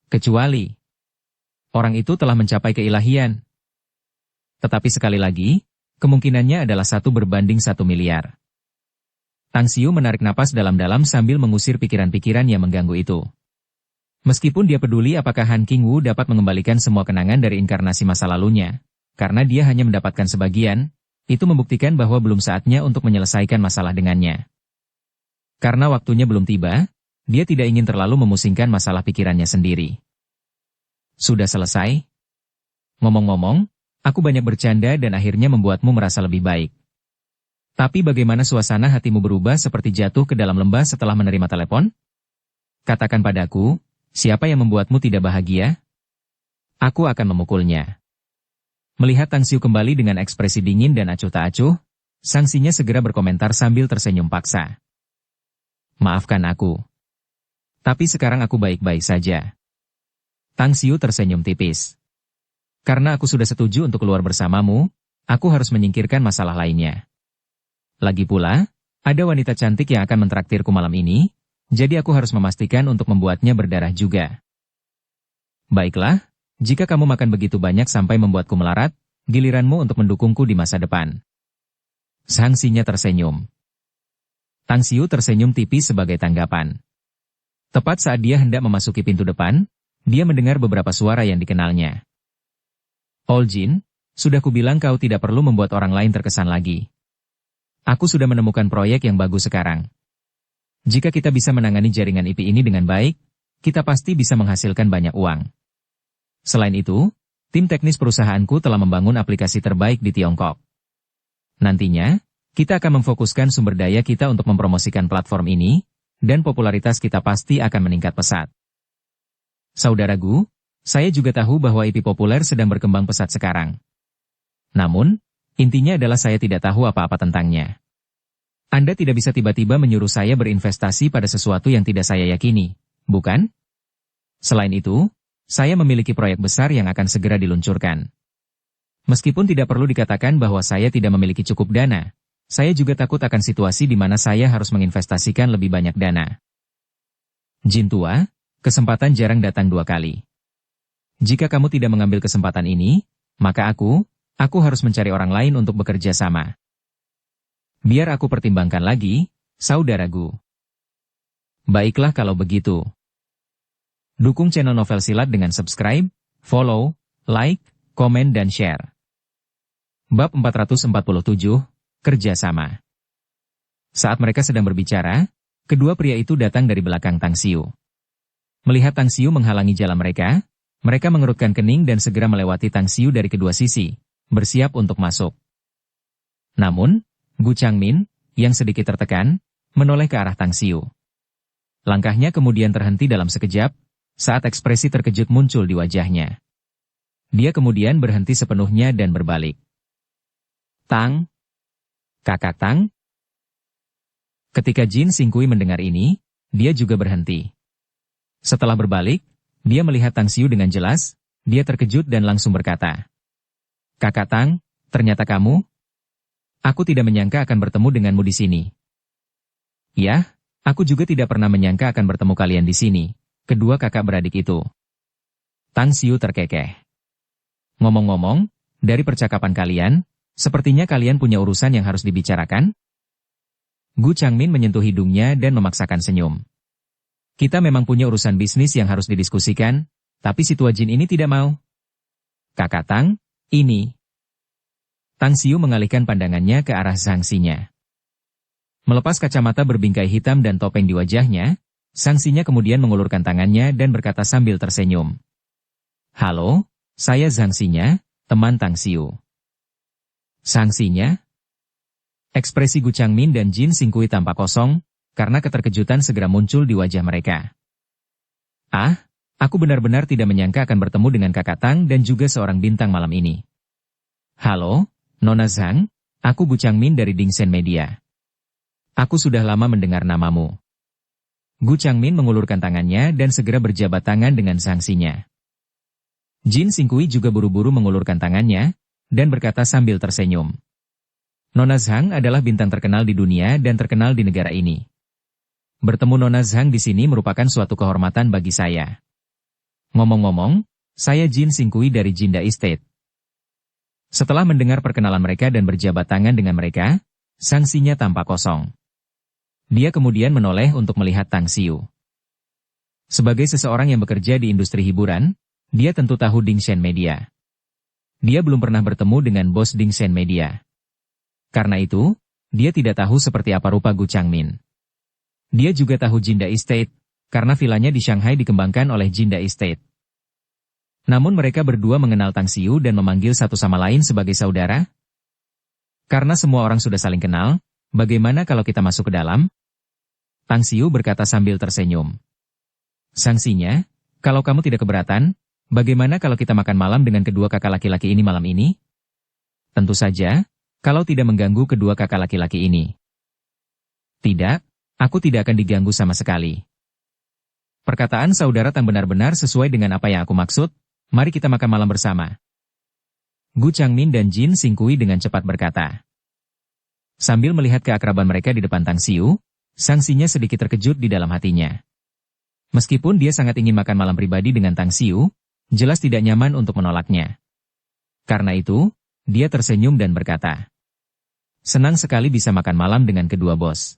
Kecuali, orang itu telah mencapai keilahian. Tetapi sekali lagi, kemungkinannya adalah 1 berbanding 1 miliar. Tang Xiu menarik napas dalam-dalam sambil mengusir pikiran-pikiran yang mengganggu itu. Meskipun dia peduli apakah Han Qingwu dapat mengembalikan semua kenangan dari inkarnasi masa lalunya, karena dia hanya mendapatkan sebagian, itu membuktikan bahwa belum saatnya untuk menyelesaikan masalah dengannya. Karena waktunya belum tiba, dia tidak ingin terlalu memusingkan masalah pikirannya sendiri. Sudah selesai? Ngomong-ngomong, aku banyak bercanda dan akhirnya membuatmu merasa lebih baik. Tapi bagaimana suasana hatimu berubah seperti jatuh ke dalam lembah setelah menerima telepon? Katakan padaku, siapa yang membuatmu tidak bahagia? Aku akan memukulnya. Melihat Tang Xiu kembali dengan ekspresi dingin dan acuh tak acuh, Sangsinya segera berkomentar sambil tersenyum paksa. Maafkan aku. Tapi sekarang aku baik-baik saja. Tang Xiu tersenyum tipis. Karena aku sudah setuju untuk keluar bersamamu, aku harus menyingkirkan masalah lainnya. Lagi pula, ada wanita cantik yang akan mentraktirku malam ini, jadi aku harus memastikan untuk membuatnya berdarah juga. Baiklah, jika kamu makan begitu banyak sampai membuatku melarat, giliranmu untuk mendukungku di masa depan. Zhang-Xinya tersenyum. Tang Xiu tersenyum tipis sebagai tanggapan. Tepat saat dia hendak memasuki pintu depan, dia mendengar beberapa suara yang dikenalnya. Ol Jin, sudah kubilang kau tidak perlu membuat orang lain terkesan lagi. Aku sudah menemukan proyek yang bagus sekarang. Jika kita bisa menangani jaringan IP ini dengan baik, kita pasti bisa menghasilkan banyak uang. Selain itu, tim teknis perusahaanku telah membangun aplikasi terbaik di Tiongkok. Nantinya, kita akan memfokuskan sumber daya kita untuk mempromosikan platform ini, dan popularitas kita pasti akan meningkat pesat. Saudaraku, saya juga tahu bahwa IP populer sedang berkembang pesat sekarang. Namun, intinya adalah saya tidak tahu apa-apa tentangnya. Anda tidak bisa tiba-tiba menyuruh saya berinvestasi pada sesuatu yang tidak saya yakini, bukan? Selain itu, saya memiliki proyek besar yang akan segera diluncurkan. Meskipun tidak perlu dikatakan bahwa saya tidak memiliki cukup dana, saya juga takut akan situasi di mana saya harus menginvestasikan lebih banyak dana. Jin tua, kesempatan jarang datang dua kali. Jika kamu tidak mengambil kesempatan ini, maka aku harus mencari orang lain untuk bekerja sama. Biar aku pertimbangkan lagi, saudaraku. Baiklah kalau begitu. Dukung channel Novel Silat dengan subscribe, follow, like, komen dan share. Bab 447, Kerjasama. Saat mereka sedang berbicara, kedua pria itu datang dari belakang Tang Xiu. Melihat Tang Xiu menghalangi jalan mereka mengerutkan kening dan segera melewati Tang Xiu dari kedua sisi, bersiap untuk masuk. Namun, Gu Changmin, yang sedikit tertekan, menoleh ke arah Tang Xiu. Langkahnya kemudian terhenti dalam sekejap, saat ekspresi terkejut muncul di wajahnya. Dia kemudian berhenti sepenuhnya dan berbalik. Tang? Kakak Tang? Ketika Jin Xingqi mendengar ini, dia juga berhenti. Setelah berbalik, dia melihat Tang Xiu dengan jelas, dia terkejut dan langsung berkata, Kakak Tang, ternyata kamu? Aku tidak menyangka akan bertemu denganmu di sini. Ya, aku juga tidak pernah menyangka akan bertemu kalian di sini, kedua kakak beradik itu. Tang Xiu terkekeh. Ngomong-ngomong, dari percakapan kalian, sepertinya kalian punya urusan yang harus dibicarakan? Gu Changmin menyentuh hidungnya dan memaksakan senyum. Kita memang punya urusan bisnis yang harus didiskusikan, tapi si tua Jin ini tidak mau. Kakak Tang, ini. Tang Xiu mengalihkan pandangannya ke arah Zhang-Xinya. Melepas kacamata berbingkai hitam dan topeng di wajahnya, Zhang-Xinya kemudian mengulurkan tangannya dan berkata sambil tersenyum. Halo, saya Zhang-Xinya, teman Tang Xiu. Zhang-Xinya? Ekspresi Gu Changmin dan Jin Xingqi tampak kosong, karena keterkejutan segera muncul di wajah mereka. Ah, aku benar-benar tidak menyangka akan bertemu dengan kakak Tang dan juga seorang bintang malam ini. Halo, Nona Zhang, aku Gu Changmin dari Dingsen Media. Aku sudah lama mendengar namamu. Gu Changmin mengulurkan tangannya dan segera berjabat tangan dengan Zhang-Xinya. Jin Xingqi juga buru-buru mengulurkan tangannya, dan berkata sambil tersenyum. Nona Zhang adalah bintang terkenal di dunia dan terkenal di negara ini. Bertemu Nona Zhang di sini merupakan suatu kehormatan bagi saya. Ngomong-ngomong, saya Jin Xingqi dari Jinda Estate. Setelah mendengar perkenalan mereka dan berjabat tangan dengan mereka, Zhang-Xinya tampak kosong. Dia kemudian menoleh untuk melihat Tang Xiu. Sebagai seseorang yang bekerja di industri hiburan, dia tentu tahu Dingsen Media. Dia belum pernah bertemu dengan bos Dingsen Media. Karena itu, dia tidak tahu seperti apa rupa Gu Changmin. Dia juga tahu Jinda Estate, karena vilanya di Shanghai dikembangkan oleh Jinda Estate. Namun mereka berdua mengenal Tang Xiu dan memanggil satu sama lain sebagai saudara. Karena semua orang sudah saling kenal, bagaimana kalau kita masuk ke dalam? Tang Xiu berkata sambil tersenyum. Zhang-Xinya, kalau kamu tidak keberatan, bagaimana kalau kita makan malam dengan kedua kakak laki-laki ini malam ini? Tentu saja, kalau tidak mengganggu kedua kakak laki-laki ini. Tidak, aku tidak akan diganggu sama sekali. Perkataan saudara Tang benar-benar sesuai dengan apa yang aku maksud, mari kita makan malam bersama. Gu Changmin dan Jin Xingkui dengan cepat berkata. Sambil melihat keakraban mereka di depan Tang Xiu, Sang Xinya sedikit terkejut di dalam hatinya. Meskipun dia sangat ingin makan malam pribadi dengan Tang Xiu, jelas tidak nyaman untuk menolaknya. Karena itu, dia tersenyum dan berkata, senang sekali bisa makan malam dengan kedua bos.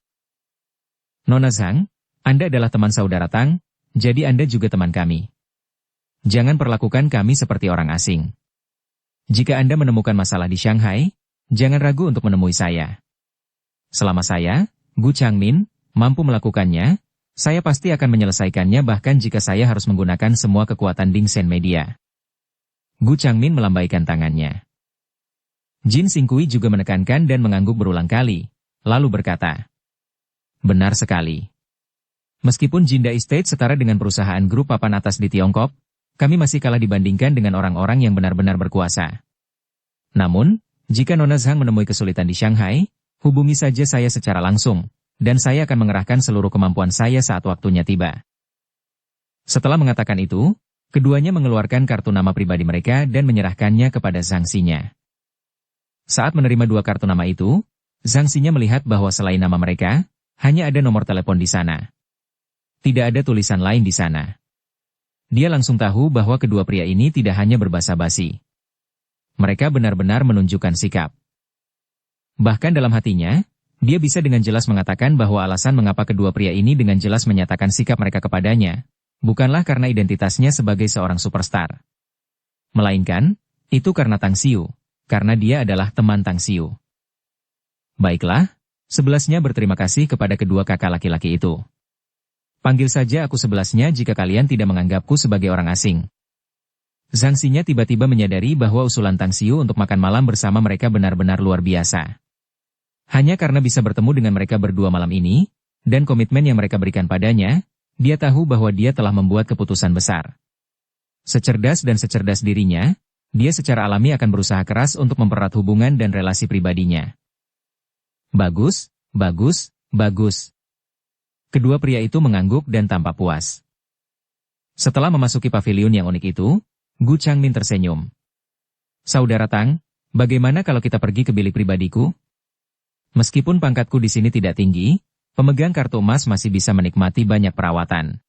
Nona Zhang, Anda adalah teman saudara Tang, jadi Anda juga teman kami. Jangan perlakukan kami seperti orang asing. Jika Anda menemukan masalah di Shanghai, jangan ragu untuk menemui saya. Selama saya, Gu Changmin, mampu melakukannya, saya pasti akan menyelesaikannya bahkan jika saya harus menggunakan semua kekuatan Ding Sen Media. Gu Changmin melambaikan tangannya. Jin Xingkui juga menekankan dan mengangguk berulang kali, lalu berkata, benar sekali. Meskipun Jinda Estate setara dengan perusahaan grup papan atas di Tiongkok, kami masih kalah dibandingkan dengan orang-orang yang benar-benar berkuasa. Namun, jika Nona Zhang menemui kesulitan di Shanghai, hubungi saja saya secara langsung, dan saya akan mengerahkan seluruh kemampuan saya saat waktunya tiba. Setelah mengatakan itu, keduanya mengeluarkan kartu nama pribadi mereka dan menyerahkannya kepada Zhang Xinya. Saat menerima dua kartu nama itu, Zhang Xinya melihat bahwa selain nama mereka, hanya ada nomor telepon di sana. Tidak ada tulisan lain di sana. Dia langsung tahu bahwa kedua pria ini tidak hanya berbasa-basi. Mereka benar-benar menunjukkan sikap. Bahkan dalam hatinya, dia bisa dengan jelas mengatakan bahwa alasan mengapa kedua pria ini dengan jelas menyatakan sikap mereka kepadanya, bukanlah karena identitasnya sebagai seorang superstar. Melainkan, itu karena Tang Xiu, karena dia adalah teman Tang Xiu. Baiklah, sebelasnya berterima kasih kepada kedua kakak laki-laki itu. Panggil saja aku sebelasnya jika kalian tidak menganggapku sebagai orang asing. Zhang Xinya tiba-tiba menyadari bahwa usulan Tang Xiu untuk makan malam bersama mereka benar-benar luar biasa. Hanya karena bisa bertemu dengan mereka berdua malam ini, dan komitmen yang mereka berikan padanya, dia tahu bahwa dia telah membuat keputusan besar. Secerdas dan secerdas dirinya, dia secara alami akan berusaha keras untuk mempererat hubungan dan relasi pribadinya. Bagus, bagus, bagus. Kedua pria itu mengangguk dan tampak puas. Setelah memasuki pavilion yang unik itu, Gu Changmin tersenyum. Saudara Tang, bagaimana kalau kita pergi ke bilik pribadiku? Meskipun pangkatku di sini tidak tinggi, pemegang kartu emas masih bisa menikmati banyak perawatan.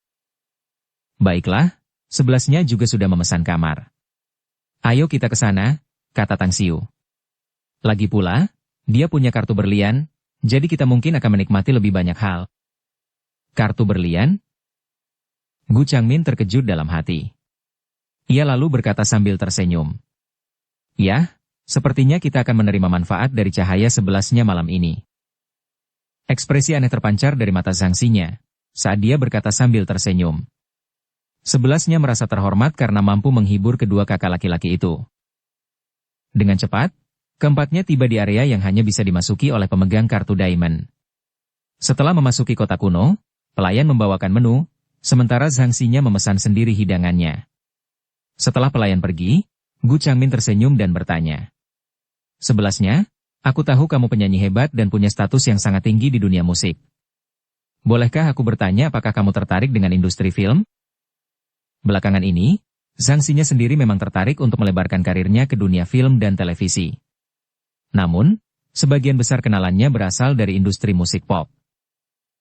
Baiklah, sebelasnya juga sudah memesan kamar. Ayo kita ke sana, kata Tang Xiu. Lagi pula, dia punya kartu berlian, jadi kita mungkin akan menikmati lebih banyak hal. Kartu berlian? Gu Changmin terkejut dalam hati. Ia lalu berkata sambil tersenyum. Ya, sepertinya kita akan menerima manfaat dari cahaya sebelasnya malam ini. Ekspresi aneh terpancar dari mata Zhang Xinya, saat dia berkata sambil tersenyum. Sebelasnya merasa terhormat karena mampu menghibur kedua kakak laki-laki itu. Dengan cepat, keempatnya tiba di area yang hanya bisa dimasuki oleh pemegang kartu diamond. Setelah memasuki kota kuno, pelayan membawakan menu, sementara Zhang Xinya memesan sendiri hidangannya. Setelah pelayan pergi, Gu Changmin tersenyum dan bertanya. Sebelasnya, aku tahu kamu penyanyi hebat dan punya status yang sangat tinggi di dunia musik. Bolehkah aku bertanya apakah kamu tertarik dengan industri film? Belakangan ini, Zhang Xinya sendiri memang tertarik untuk melebarkan karirnya ke dunia film dan televisi. Namun, sebagian besar kenalannya berasal dari industri musik pop.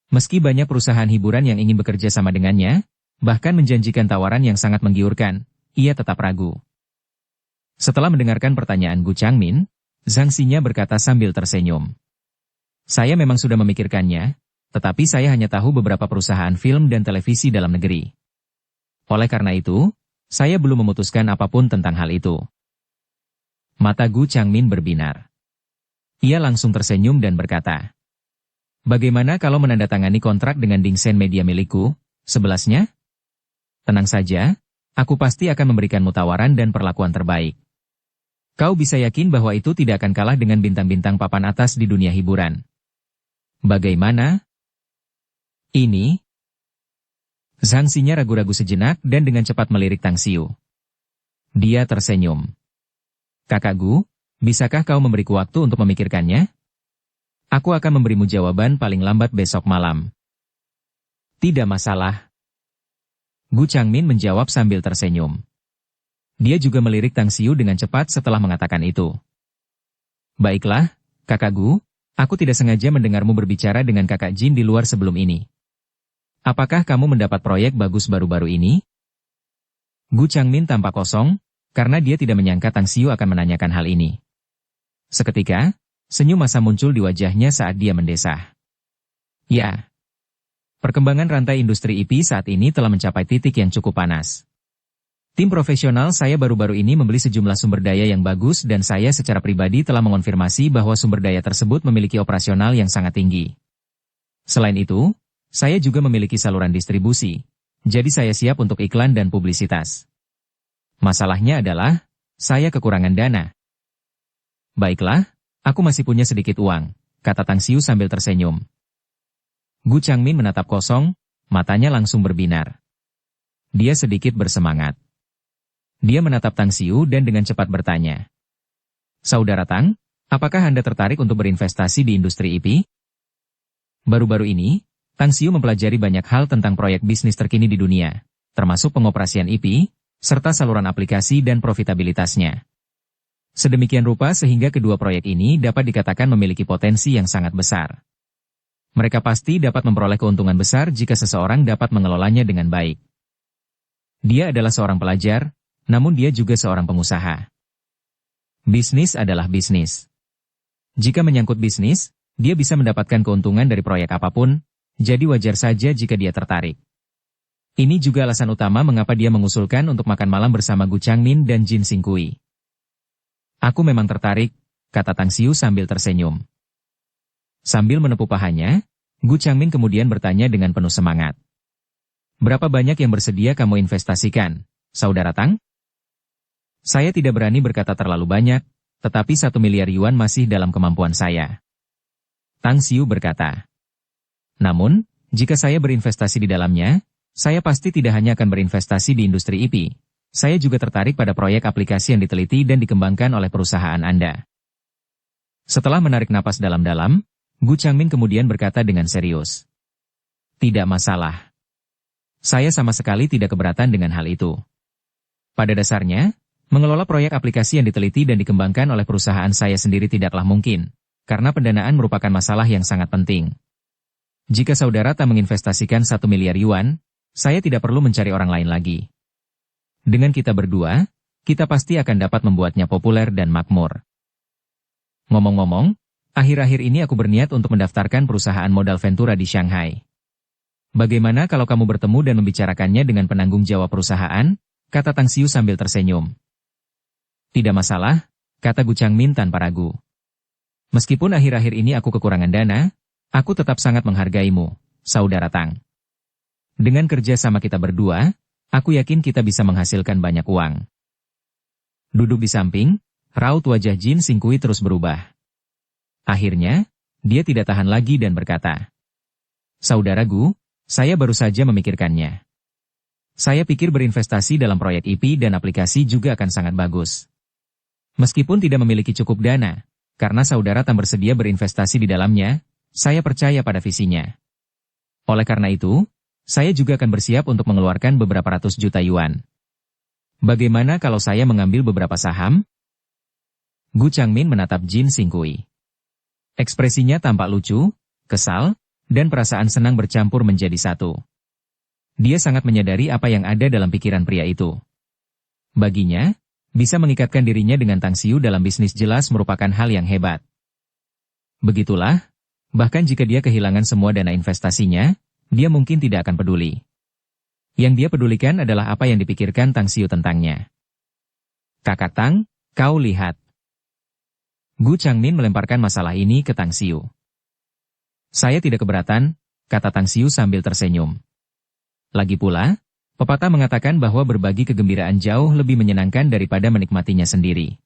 Meski banyak perusahaan hiburan yang ingin bekerja sama dengannya, bahkan menjanjikan tawaran yang sangat menggiurkan, ia tetap ragu. Setelah mendengarkan pertanyaan Gu Changmin, Zhang Xinya berkata sambil tersenyum. Saya memang sudah memikirkannya, tetapi saya hanya tahu beberapa perusahaan film dan televisi dalam negeri. Oleh karena itu, saya belum memutuskan apapun tentang hal itu. Mata Gu Changmin berbinar. Ia langsung tersenyum dan berkata, bagaimana kalau menandatangani kontrak dengan Ding Sen Media milikku, sebelasnya? Tenang saja, aku pasti akan memberikanmu tawaran dan perlakuan terbaik. Kau bisa yakin bahwa itu tidak akan kalah dengan bintang-bintang papan atas di dunia hiburan. Bagaimana? Ini? Zhang Xinya ragu-ragu sejenak dan dengan cepat melirik Tang Xiu. Dia tersenyum. Kakak Gu, bisakah kau memberiku waktu untuk memikirkannya? Aku akan memberimu jawaban paling lambat besok malam. Tidak masalah. Gu Changmin menjawab sambil tersenyum. Dia juga melirik Tang Xiu dengan cepat setelah mengatakan itu. Baiklah, kakak Gu, aku tidak sengaja mendengarmu berbicara dengan kakak Jin di luar sebelum ini. Apakah kamu mendapat proyek bagus baru-baru ini? Gu Changmin tampak kosong, karena dia tidak menyangka Tang Xiu akan menanyakan hal ini. Seketika, senyum masa muncul di wajahnya saat dia mendesah. Ya. Perkembangan rantai industri IP saat ini telah mencapai titik yang cukup panas. Tim profesional saya baru-baru ini membeli sejumlah sumber daya yang bagus dan saya secara pribadi telah mengonfirmasi bahwa sumber daya tersebut memiliki operasional yang sangat tinggi. Selain itu, saya juga memiliki saluran distribusi, jadi saya siap untuk iklan dan publisitas. Masalahnya adalah, saya kekurangan dana. Baiklah, aku masih punya sedikit uang, kata Tang Xiu sambil tersenyum. Gu Changmin menatap kosong, matanya langsung berbinar. Dia sedikit bersemangat. Dia menatap Tang Xiu dan dengan cepat bertanya. Saudara Tang, apakah Anda tertarik untuk berinvestasi di industri IP? Baru-baru ini, Tang Xiu mempelajari banyak hal tentang proyek bisnis terkini di dunia, termasuk pengoperasian IP, serta saluran aplikasi dan profitabilitasnya. Sedemikian rupa sehingga kedua proyek ini dapat dikatakan memiliki potensi yang sangat besar. Mereka pasti dapat memperoleh keuntungan besar jika seseorang dapat mengelolanya dengan baik. Dia adalah seorang pelajar, namun dia juga seorang pengusaha. Bisnis adalah bisnis. Jika menyangkut bisnis, dia bisa mendapatkan keuntungan dari proyek apapun, jadi wajar saja jika dia tertarik. Ini juga alasan utama mengapa dia mengusulkan untuk makan malam bersama Gu Changmin dan Jin Xingqi. Aku memang tertarik, kata Tang Xiu sambil tersenyum. Sambil menepuk pahanya, Gu Changmin kemudian bertanya dengan penuh semangat. Berapa banyak yang bersedia kamu investasikan, saudara Tang? Saya tidak berani berkata terlalu banyak, tetapi 1 miliar yuan masih dalam kemampuan saya. Tang Xiu berkata. Namun, jika saya berinvestasi di dalamnya, saya pasti tidak hanya akan berinvestasi di industri IP. Saya juga tertarik pada proyek aplikasi yang diteliti dan dikembangkan oleh perusahaan Anda. Setelah menarik napas dalam-dalam, Gu Changmin kemudian berkata dengan serius. Tidak masalah. Saya sama sekali tidak keberatan dengan hal itu. Pada dasarnya, mengelola proyek aplikasi yang diteliti dan dikembangkan oleh perusahaan saya sendiri tidaklah mungkin, karena pendanaan merupakan masalah yang sangat penting. Jika saudara tak menginvestasikan 1 miliar yuan, saya tidak perlu mencari orang lain lagi. Dengan kita berdua, kita pasti akan dapat membuatnya populer dan makmur. Ngomong-ngomong, akhir-akhir ini aku berniat untuk mendaftarkan perusahaan modal Ventura di Shanghai. Bagaimana kalau kamu bertemu dan membicarakannya dengan penanggung jawab perusahaan? Kata Tang Xiu sambil tersenyum. Tidak masalah, kata Gu Changmin tanpa ragu. Meskipun akhir-akhir ini aku kekurangan dana, aku tetap sangat menghargaimu, saudara Tang. Dengan kerja sama kita berdua, aku yakin kita bisa menghasilkan banyak uang. Duduk di samping, raut wajah Jin Xingqi terus berubah. Akhirnya, dia tidak tahan lagi dan berkata, Saudara Gu, saya baru saja memikirkannya. Saya pikir berinvestasi dalam proyek IP dan aplikasi juga akan sangat bagus. Meskipun tidak memiliki cukup dana, karena saudara tak bersedia berinvestasi di dalamnya, saya percaya pada visinya. Oleh karena itu, saya juga akan bersiap untuk mengeluarkan beberapa ratus juta yuan. Bagaimana kalau saya mengambil beberapa saham? Gu Changmin menatap Jin Xingqi. Ekspresinya tampak lucu, kesal, dan perasaan senang bercampur menjadi satu. Dia sangat menyadari apa yang ada dalam pikiran pria itu. Baginya, bisa mengikatkan dirinya dengan Tang Xiu dalam bisnis jelas merupakan hal yang hebat. Begitulah, bahkan jika dia kehilangan semua dana investasinya, dia mungkin tidak akan peduli. Yang dia pedulikan adalah apa yang dipikirkan Tang Xiu tentangnya. Kakak Tang, kau lihat. Gu Changmin melemparkan masalah ini ke Tang Xiu. Saya tidak keberatan, kata Tang Xiu sambil tersenyum. Lagi pula, pepatah mengatakan bahwa berbagi kegembiraan jauh lebih menyenangkan daripada menikmatinya sendiri.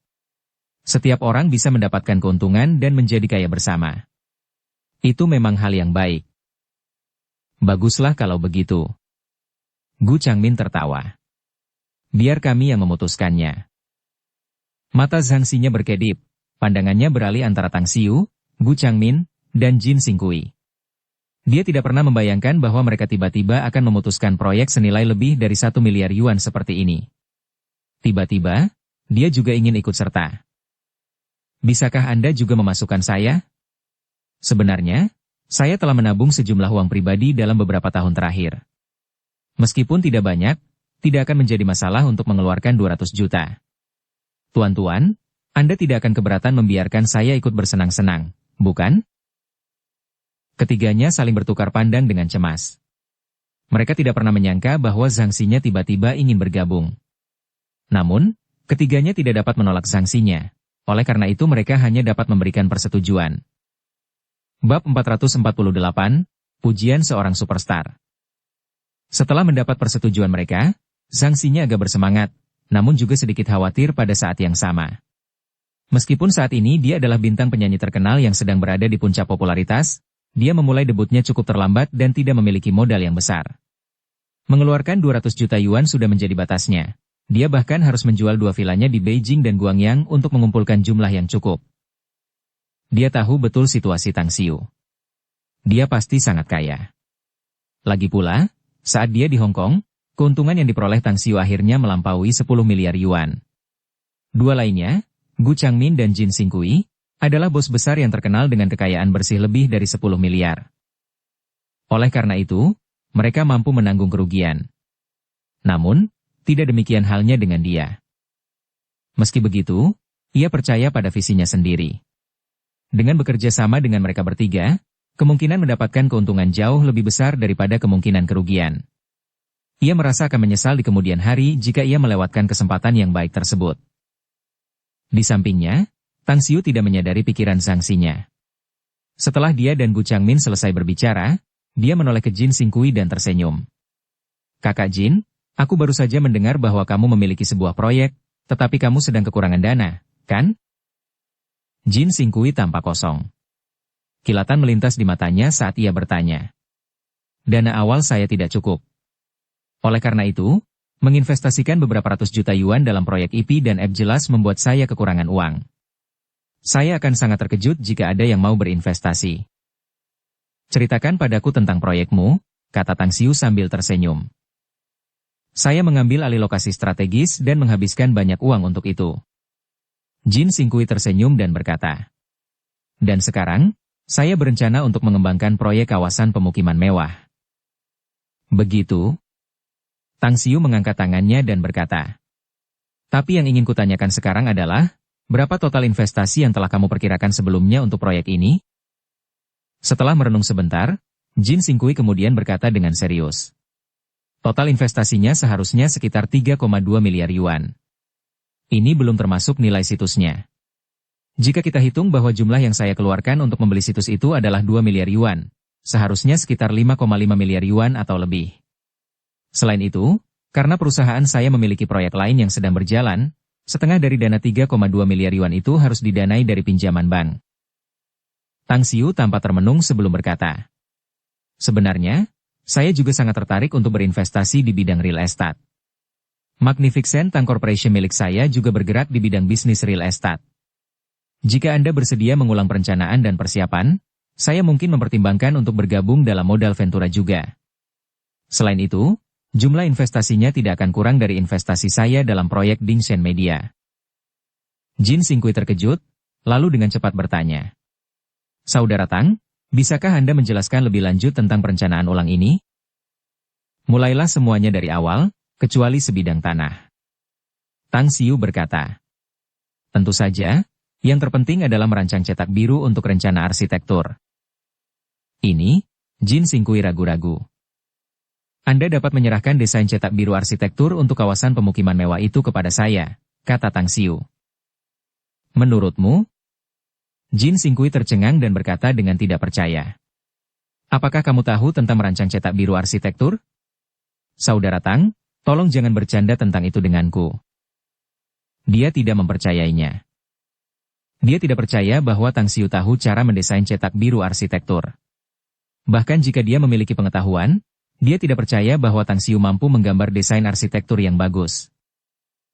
Setiap orang bisa mendapatkan keuntungan dan menjadi kaya bersama. Itu memang hal yang baik. Baguslah kalau begitu. Gu Changmin tertawa. Biar kami yang memutuskannya. Mata Zhang Xinya berkedip, pandangannya beralih antara Tang Xiu, Gu Changmin, dan Jin Xingqi. Dia tidak pernah membayangkan bahwa mereka tiba-tiba akan memutuskan proyek senilai lebih dari 1 miliar yuan seperti ini. Tiba-tiba, dia juga ingin ikut serta. Bisakah Anda juga memasukkan saya? Sebenarnya, saya telah menabung sejumlah uang pribadi dalam beberapa tahun terakhir. Meskipun tidak banyak, tidak akan menjadi masalah untuk mengeluarkan 200 juta. Tuan-tuan, Anda tidak akan keberatan membiarkan saya ikut bersenang-senang, bukan? Ketiganya saling bertukar pandang dengan cemas. Mereka tidak pernah menyangka bahwa Zhang Xinya tiba-tiba ingin bergabung. Namun, ketiganya tidak dapat menolak Zhang Xinya. Oleh karena itu mereka hanya dapat memberikan persetujuan. Bab 448, Pujian Seorang Superstar. Setelah mendapat persetujuan mereka, Zhang Xinya agak bersemangat, namun juga sedikit khawatir pada saat yang sama. Meskipun saat ini dia adalah bintang penyanyi terkenal yang sedang berada di puncak popularitas, dia memulai debutnya cukup terlambat dan tidak memiliki modal yang besar. Mengeluarkan 200 juta yuan sudah menjadi batasnya. Dia bahkan harus menjual 2 vilanya di Beijing dan Guangyang untuk mengumpulkan jumlah yang cukup. Dia tahu betul situasi Tang Xiu. Dia pasti sangat kaya. Lagi pula, saat dia di Hong Kong, keuntungan yang diperoleh Tang Xiu akhirnya melampaui 10 miliar yuan. Dua lainnya, Gu Changmin dan Jin Xingqi, adalah bos besar yang terkenal dengan kekayaan bersih lebih dari 10 miliar. Oleh karena itu, mereka mampu menanggung kerugian. Namun, tidak demikian halnya dengan dia. Meski begitu, ia percaya pada visinya sendiri. Dengan bekerja sama dengan mereka bertiga, kemungkinan mendapatkan keuntungan jauh lebih besar daripada kemungkinan kerugian. Ia merasa akan menyesal di kemudian hari jika ia melewatkan kesempatan yang baik tersebut. Di sampingnya, Tang Xiu tidak menyadari pikiran Zhang Xinya. Setelah dia dan Gu Changmin selesai berbicara, dia menoleh ke Jin Xingqi dan tersenyum. Kakak Jin, aku baru saja mendengar bahwa kamu memiliki sebuah proyek, tetapi kamu sedang kekurangan dana, kan? Jin Xingqi tampak kosong. Kilatan melintas di matanya saat ia bertanya. Dana awal saya tidak cukup. Oleh karena itu, menginvestasikan beberapa ratus juta yuan dalam proyek IP dan app jelas membuat saya kekurangan uang. Saya akan sangat terkejut jika ada yang mau berinvestasi. Ceritakan padaku tentang proyekmu, kata Tang Xiu sambil tersenyum. Saya mengambil alih lokasi strategis dan menghabiskan banyak uang untuk itu. Jin Xingqi tersenyum dan berkata. Dan sekarang, saya berencana untuk mengembangkan proyek kawasan pemukiman mewah. Begitu? Tang Xiu mengangkat tangannya dan berkata. Tapi yang ingin kutanyakan sekarang adalah, berapa total investasi yang telah kamu perkirakan sebelumnya untuk proyek ini? Setelah merenung sebentar, Jin Xingqi kemudian berkata dengan serius. Total investasinya seharusnya sekitar 3,2 miliar yuan. Ini belum termasuk nilai situsnya. Jika kita hitung bahwa jumlah yang saya keluarkan untuk membeli situs itu adalah 2 miliar yuan, seharusnya sekitar 5,5 miliar yuan atau lebih. Selain itu, karena perusahaan saya memiliki proyek lain yang sedang berjalan, setengah dari dana 3,2 miliar yuan itu harus didanai dari pinjaman bank. Tang Xiu tampak termenung sebelum berkata. Sebenarnya, saya juga sangat tertarik untuk berinvestasi di bidang real estate. Magnificent Tang Corporation milik saya juga bergerak di bidang bisnis real estate. Jika Anda bersedia mengulang perencanaan dan persiapan, saya mungkin mempertimbangkan untuk bergabung dalam modal Ventura juga. Selain itu, jumlah investasinya tidak akan kurang dari investasi saya dalam proyek Dingshen Media. Jin Xingqi terkejut, lalu dengan cepat bertanya. Saudara Tang, bisakah Anda menjelaskan lebih lanjut tentang perencanaan ulang ini? Mulailah semuanya dari awal, kecuali sebidang tanah. Tang Xiu berkata. Tentu saja, yang terpenting adalah merancang cetak biru untuk rencana arsitektur. Ini, Jin Xingqi ragu-ragu. Anda dapat menyerahkan desain cetak biru arsitektur untuk kawasan pemukiman mewah itu kepada saya, kata Tang Xiu. Menurutmu? Jin Xingqi tercengang dan berkata dengan tidak percaya. Apakah kamu tahu tentang merancang cetak biru arsitektur? Saudara Tang, tolong jangan bercanda tentang itu denganku. Dia tidak mempercayainya. Dia tidak percaya bahwa Tang Xiu tahu cara mendesain cetak biru arsitektur. Bahkan jika dia memiliki pengetahuan, dia tidak percaya bahwa Tang Xiu mampu menggambar desain arsitektur yang bagus.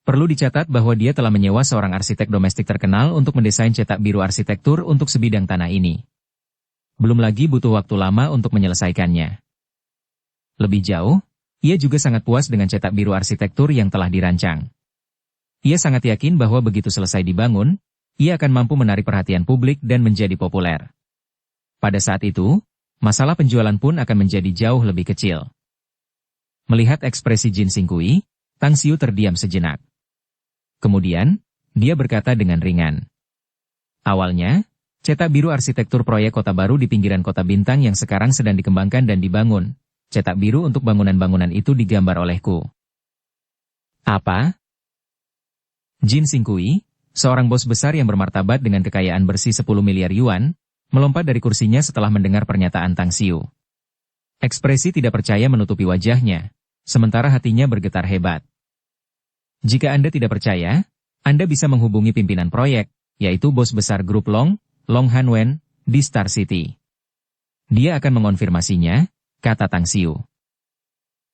Perlu dicatat bahwa dia telah menyewa seorang arsitek domestik terkenal untuk mendesain cetak biru arsitektur untuk sebidang tanah ini. Belum lagi butuh waktu lama untuk menyelesaikannya. Lebih jauh, ia juga sangat puas dengan cetak biru arsitektur yang telah dirancang. Ia sangat yakin bahwa begitu selesai dibangun, ia akan mampu menarik perhatian publik dan menjadi populer. Pada saat itu, masalah penjualan pun akan menjadi jauh lebih kecil. Melihat ekspresi Jin Xingqi, Tang Xiu terdiam sejenak. Kemudian, dia berkata dengan ringan. Awalnya, cetak biru arsitektur proyek kota baru di pinggiran kota bintang yang sekarang sedang dikembangkan dan dibangun. Cetak biru untuk bangunan-bangunan itu digambar olehku. Apa? Jin Xingqi, seorang bos besar yang bermartabat dengan kekayaan bersih 10 miliar yuan, melompat dari kursinya setelah mendengar pernyataan Tang Xiu. Ekspresi tidak percaya menutupi wajahnya, sementara hatinya bergetar hebat. Jika Anda tidak percaya, Anda bisa menghubungi pimpinan proyek, yaitu bos besar grup Long Hanwen, di Star City. Dia akan mengonfirmasinya, kata Tang Xiu.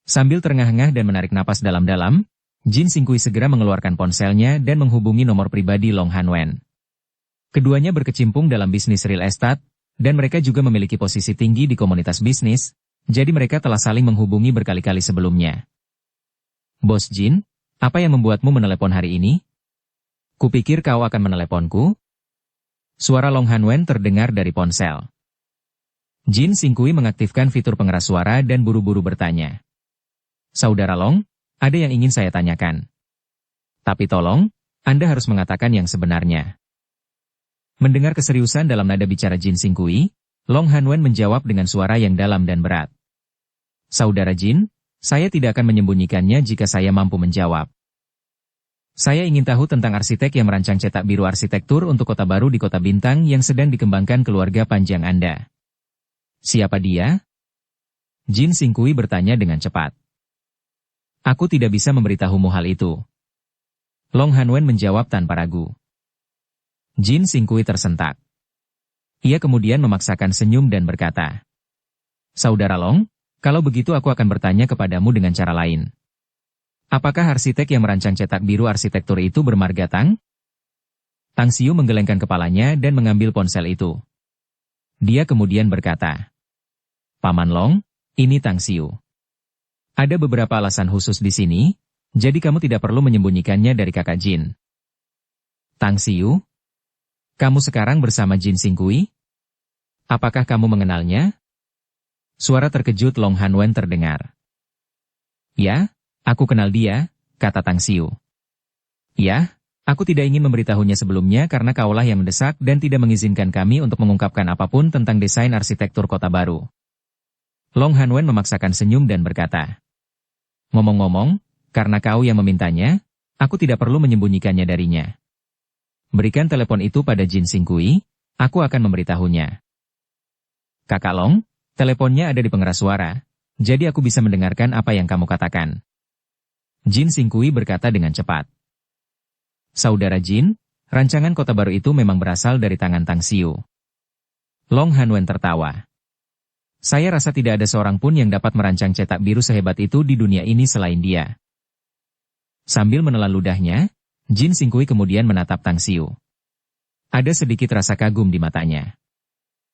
Sambil terengah-engah dan menarik napas dalam-dalam, Jin Xingqi segera mengeluarkan ponselnya dan menghubungi nomor pribadi Long Hanwen. Keduanya berkecimpung dalam bisnis real estate, dan mereka juga memiliki posisi tinggi di komunitas bisnis, jadi mereka telah saling menghubungi berkali-kali sebelumnya. Bos Jin, apa yang membuatmu menelepon hari ini? Kupikir kau akan meneleponku? Suara Long Hanwen terdengar dari ponsel. Jin Xingqi mengaktifkan fitur pengeras suara dan buru-buru bertanya. Saudara Long, ada yang ingin saya tanyakan. Tapi tolong, Anda harus mengatakan yang sebenarnya. Mendengar keseriusan dalam nada bicara Jin Xingqi, Long Hanwen menjawab dengan suara yang dalam dan berat. Saudara Jin, saya tidak akan menyembunyikannya jika saya mampu menjawab. Saya ingin tahu tentang arsitek yang merancang cetak biru arsitektur untuk kota baru di kota bintang yang sedang dikembangkan keluarga panjang Anda. Siapa dia? Jin Xingqi bertanya dengan cepat. Aku tidak bisa memberitahumu hal itu. Long Hanwen menjawab tanpa ragu. Jin Xingqi tersentak. Ia kemudian memaksakan senyum dan berkata, Saudara Long, kalau begitu aku akan bertanya kepadamu dengan cara lain. Apakah arsitek yang merancang cetak biru arsitektur itu bermarga Tang? Tang Xiu menggelengkan kepalanya dan mengambil ponsel itu. Dia kemudian berkata, Paman Long, ini Tang Xiu. Ada beberapa alasan khusus di sini, jadi kamu tidak perlu menyembunyikannya dari kakak Jin. Tang Xiu? Kamu sekarang bersama Jin Xingqi? Apakah kamu mengenalnya? Suara terkejut Long Hanwen terdengar. Ya, aku kenal dia, kata Tang Xiu. Ya, aku tidak ingin memberitahunya sebelumnya karena kaulah yang mendesak dan tidak mengizinkan kami untuk mengungkapkan apapun tentang desain arsitektur kota baru. Long Hanwen memaksakan senyum dan berkata, Ngomong-ngomong, karena kau yang memintanya, aku tidak perlu menyembunyikannya darinya. Berikan telepon itu pada Jin Xingqi, aku akan memberitahunya. Kakak Long, teleponnya ada di pengeras suara, jadi aku bisa mendengarkan apa yang kamu katakan. Jin Xingqi berkata dengan cepat. Saudara Jin, rancangan kota baru itu memang berasal dari tangan Tang Xiu. Long Hanwen tertawa. Saya rasa tidak ada seorang pun yang dapat merancang cetak biru sehebat itu di dunia ini selain dia. Sambil menelan ludahnya, Jin Xingqi kemudian menatap Tang Xiu. Ada sedikit rasa kagum di matanya.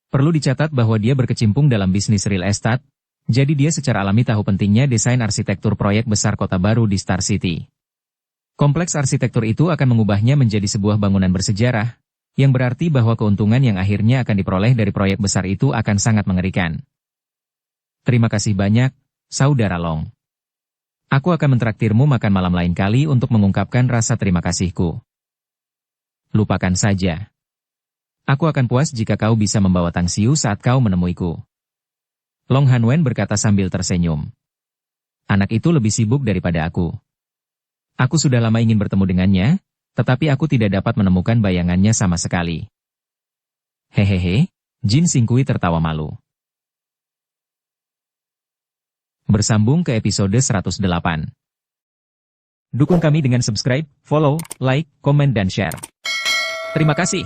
Perlu dicatat bahwa dia berkecimpung dalam bisnis real estate, jadi dia secara alami tahu pentingnya desain arsitektur proyek besar kota baru di Star City. Kompleks arsitektur itu akan mengubahnya menjadi sebuah bangunan bersejarah, yang berarti bahwa keuntungan yang akhirnya akan diperoleh dari proyek besar itu akan sangat mengerikan. Terima kasih banyak, Saudara Long. Aku akan mentraktirmu makan malam lain kali untuk mengungkapkan rasa terima kasihku. Lupakan saja. Aku akan puas jika kau bisa membawa Tang Xiu saat kau menemuiku. Long Hanwen berkata sambil tersenyum. Anak itu lebih sibuk daripada aku. Aku sudah lama ingin bertemu dengannya, tetapi aku tidak dapat menemukan bayangannya sama sekali. Hehehe, Jin Xingqi tertawa malu. Bersambung ke episode 108. Dukung kami dengan subscribe, follow, like, komen dan share. Terima kasih.